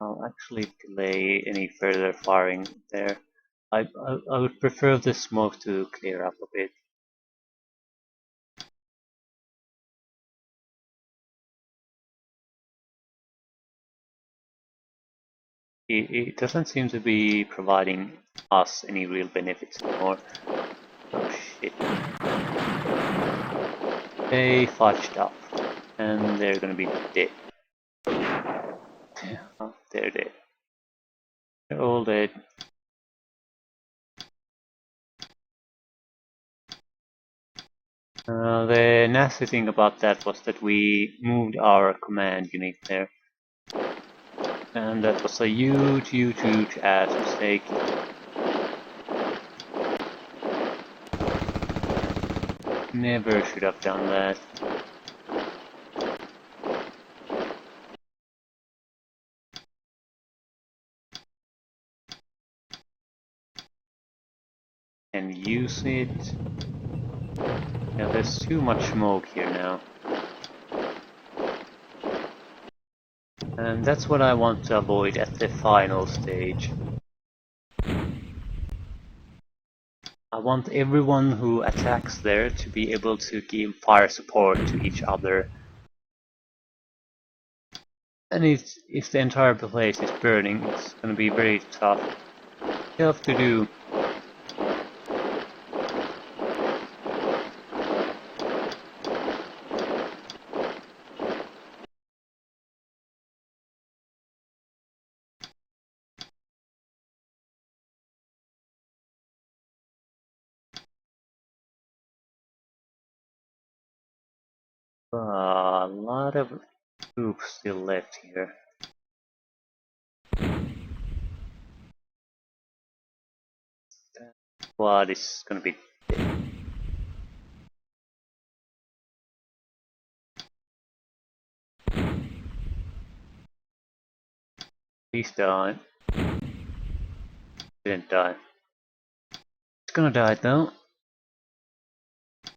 I'll actually delay any further firing there. I would prefer the smoke to clear up a bit. It doesn't seem to be providing us any real benefits anymore. Oh shit. They fudged up. And they're gonna be dead. Oh, they're dead. They're all dead. The nasty thing about that was that we moved our command unit there. And that was a huge ass mistake. Never should have done that. And use it. Yeah, there's too much smoke here now. And that's what I want to avoid at the final stage. I want everyone who attacks there to be able to give fire support to each other. And if the entire place is burning, it's gonna be very tough to do. A lot of troops still left here. Squad is gonna be dead. Please die. Didn't die. It's gonna die though.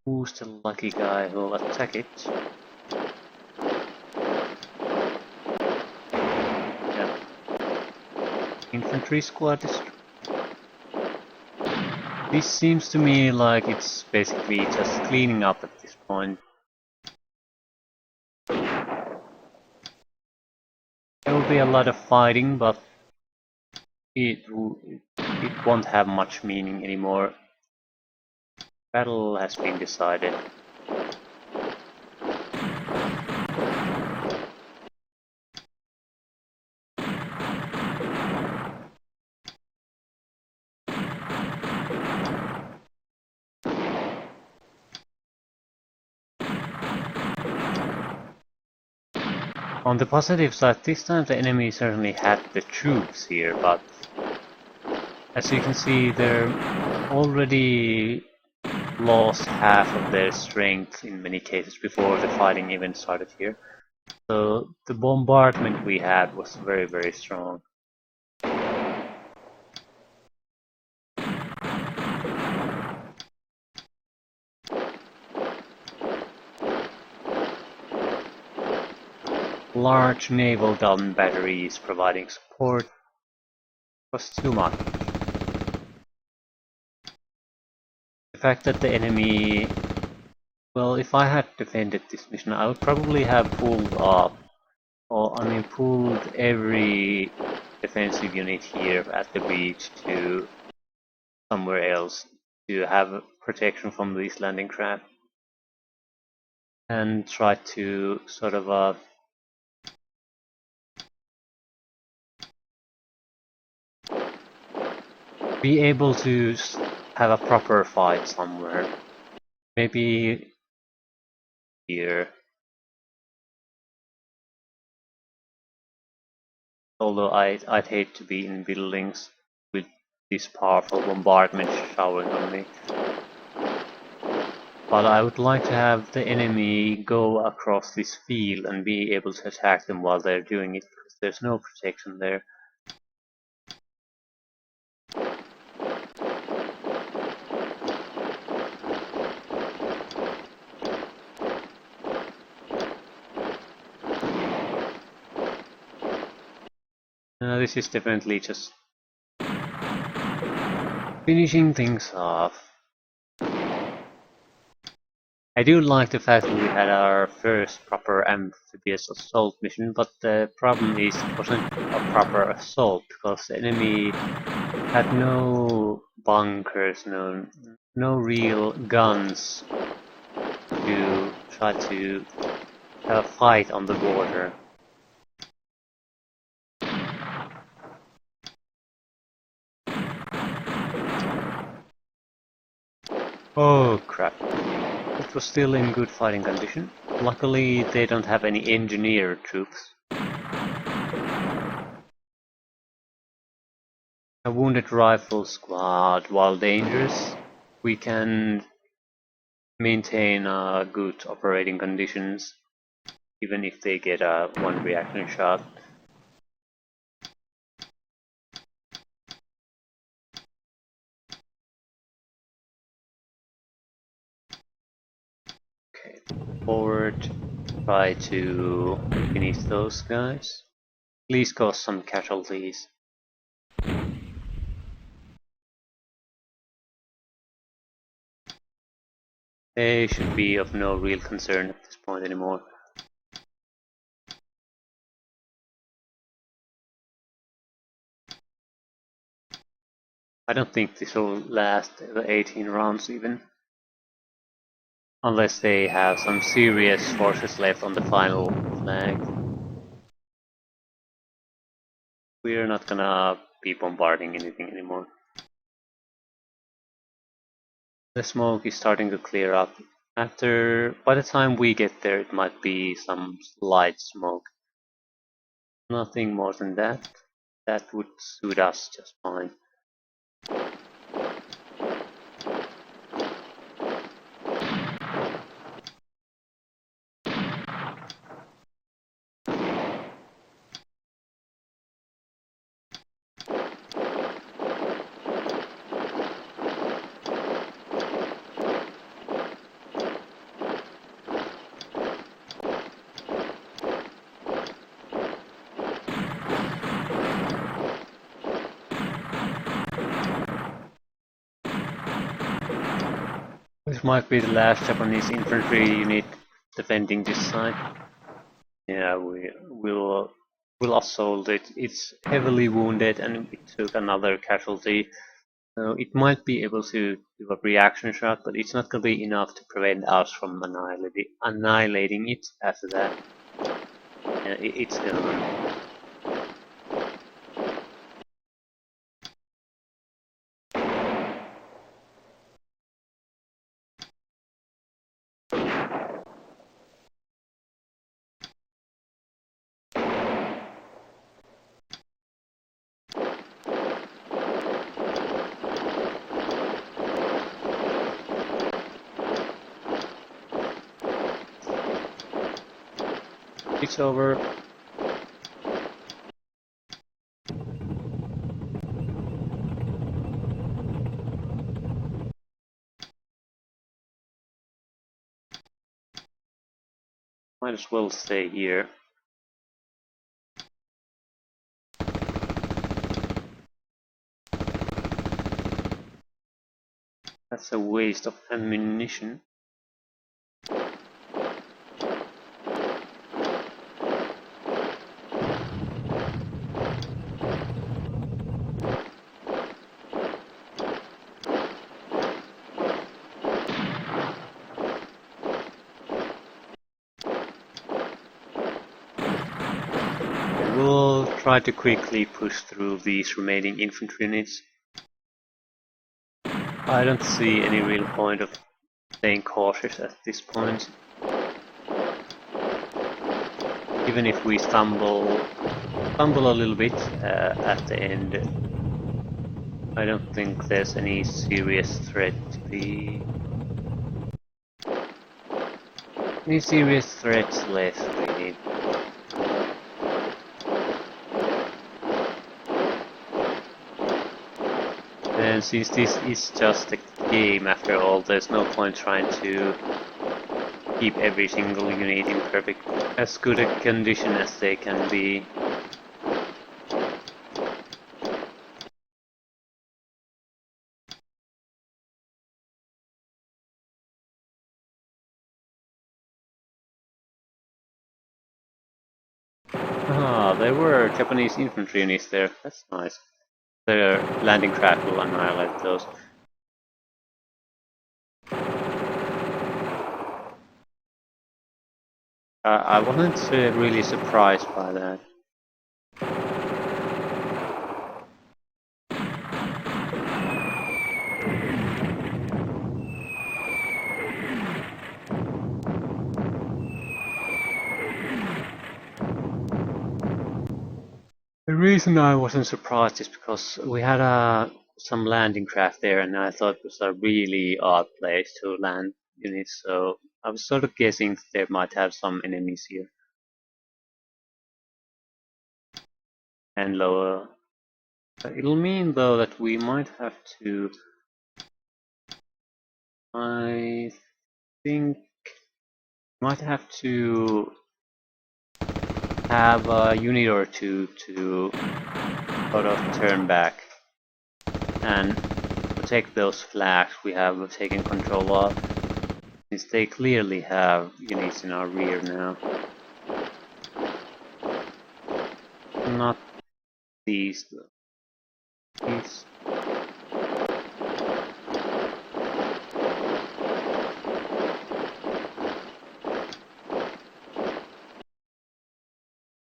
Who's the lucky guy who'll attack it? Yeah. Infantry squad is. This seems to me like it's basically just cleaning up at this point. There will be a lot of fighting, but it won't have much meaning anymore. Battle has been decided. On the positive side, this time the enemy certainly had the troops here, but as you can see, they're already lost half of their strength in many cases before the fighting even started here. So the bombardment we had was very strong. large naval gun batteries providing support was too much. The fact that the enemy... Well, if I had defended this mission, I would probably have pulled up, or I mean pulled every defensive unit here at the beach to somewhere else to have protection from these landing craft. And try to sort of be able to have a proper fight somewhere. Maybe here. Although I'd hate to be in buildings with this powerful bombardment showering on me. But I would like to have the enemy go across this field and be able to attack them while they're doing it, because there's no protection there. This is definitely just finishing things off. I do like the fact that we had our first proper amphibious assault mission, but the problem is it wasn't a proper assault, because the enemy had no bunkers, no real guns to try to have a fight on the border. Oh crap. It was still in good fighting condition. Luckily they don't have any engineer troops. A wounded rifle squad, while dangerous, we can maintain good operating conditions even if they get a one reaction shot. Okay, forward, try to finish those guys. At least cause some casualties. They should be of no real concern at this point anymore. I don't think this will last the 18 rounds even. Unless they have some serious forces left on the final flag. We're not gonna be bombarding anything anymore. The smoke is starting to clear up. By the time we get there, it might be some light smoke. Nothing more than that. That would suit us just fine. This might be the last Japanese infantry unit defending this side. Yeah, we'll assault it. It's heavily wounded and it took another casualty. So it might be able to do a reaction shot, but it's not going to be enough to prevent us from annihilating it after that. Yeah, it's gone. It's over. Might as well stay here. That's a waste of ammunition. We'll try to quickly push through these remaining infantry units. I don't see any real point of staying cautious at this point. Even if we stumble a little bit at the end, I don't think there's any serious threat to be... Any serious threats left, really. And since this is just a game after all, there's no point trying to keep every single unit in as good a condition as they can be. Ah, there were Japanese infantry units there. That's nice. Their landing craft will annihilate those. I wasn't really surprised by that. The reason I wasn't surprised is because we had some landing craft there, and I thought it was a really odd place to land units, so I was sort of guessing that they might have some enemies here. And lower. It'll mean though that we might have to... I think... might have to have a unit or two to sort of turn back and protect those flags we have taken control of, since they clearly have units in our rear now. Not these though. These.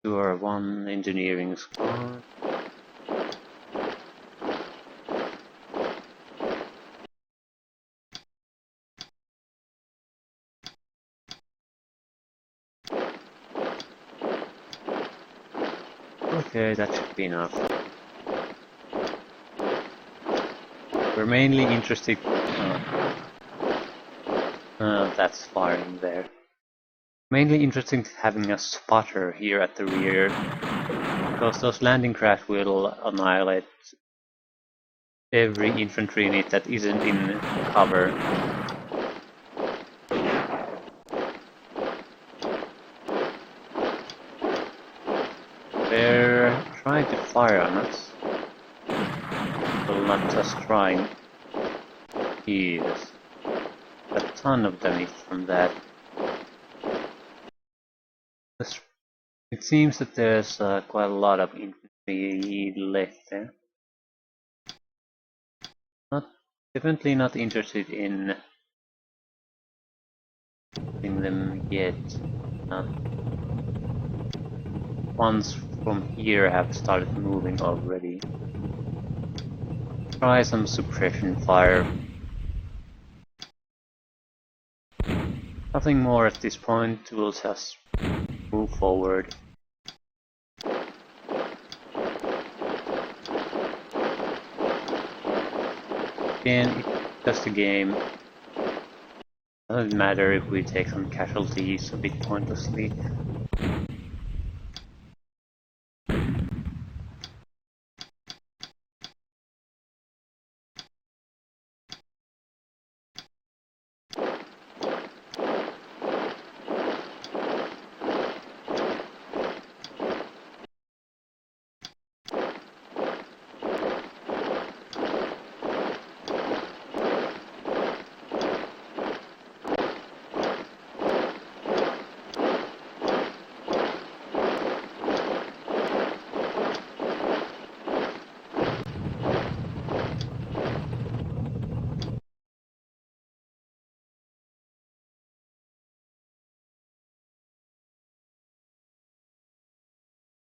You are one engineering squad. Okay, that should be enough. We're mainly interested... that's firing there. Mainly interested in having a spotter here at the rear, because those landing craft will annihilate every infantry unit that isn't in cover. They're trying to fire on us. Well, not just trying. Yes. A ton of damage from that. It seems that there's quite a lot of infantry left there. Definitely not interested in them yet. Ones from here have started moving already. Try some suppression fire. Nothing more at this point, we'll just move forward. Again, it's just a game. Doesn't matter if we take some casualties a bit pointlessly.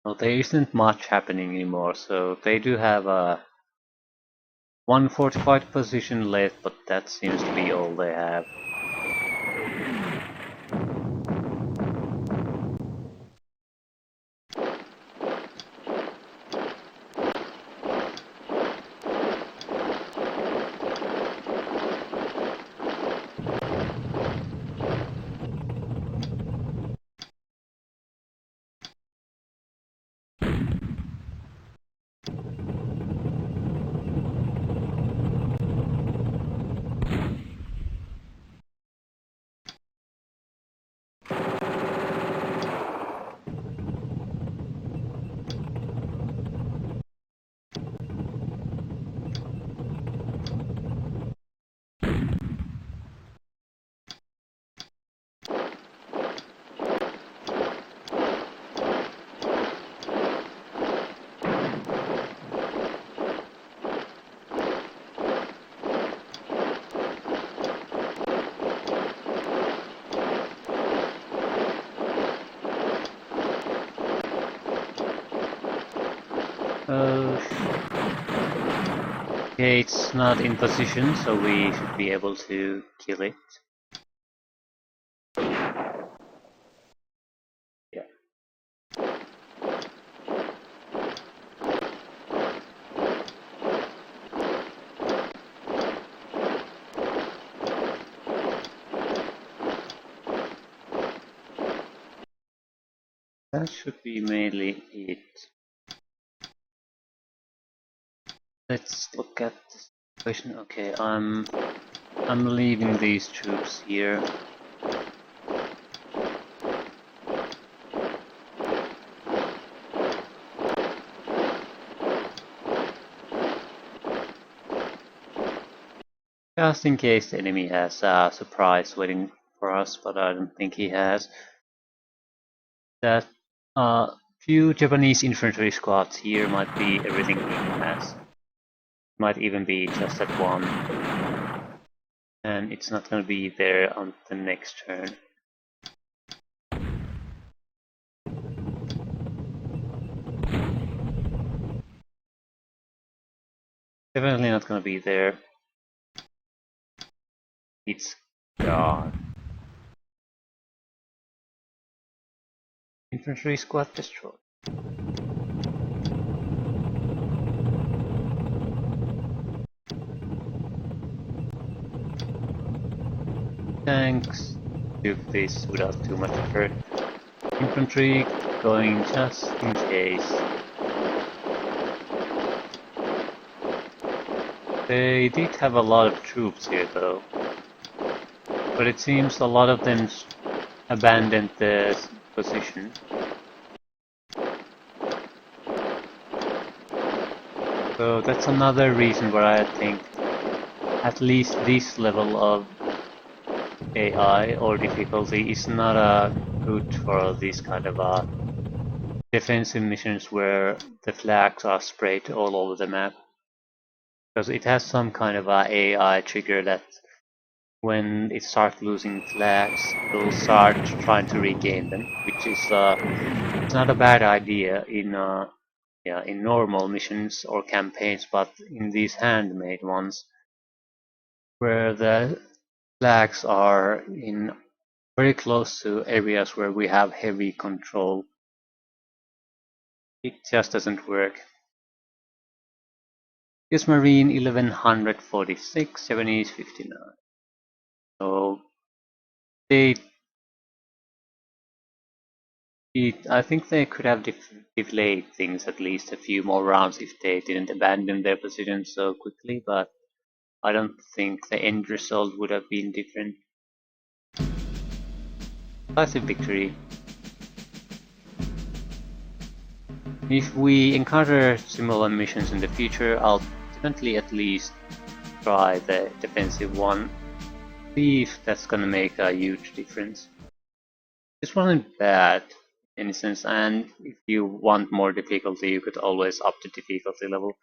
Well, there isn't much happening anymore, so they do have one fortified position left, but that seems to be all they have. Okay, it's not in position, so we should be able to kill it. Yeah. That should be mainly it. Let's look at the situation. Okay, I'm leaving these troops here. Just in case the enemy has a surprise waiting for us, but I don't think he has. That few Japanese infantry squads here might be everything he has. Might even be just that one. And it's not gonna be there on the next turn. Definitely not gonna be there. It's gone. Infantry squad destroyed. Tanks took this without too much effort. Infantry going just in case. They did have a lot of troops here though, but it seems a lot of them abandoned the position. So that's another reason why I think at least this level of AI or difficulty is not good for these kind of defensive missions where the flags are sprayed all over the map. Because it has some kind of AI trigger that when it starts losing flags, it will start trying to regain them, which is it's not a bad idea in in normal missions or campaigns, but in these handmade ones, where the flags are in very close to areas where we have heavy control, it just doesn't work. US Marine 1146, Japanese 59. So they, I think they could have delayed things at least a few more rounds if they didn't abandon their position so quickly, but I don't think the end result would have been different. Decisive victory. If we encounter similar missions in the future, I'll definitely at least try the defensive one. See if that's gonna make a huge difference. This wasn't bad in a sense, and if you want more difficulty, you could always up the difficulty level.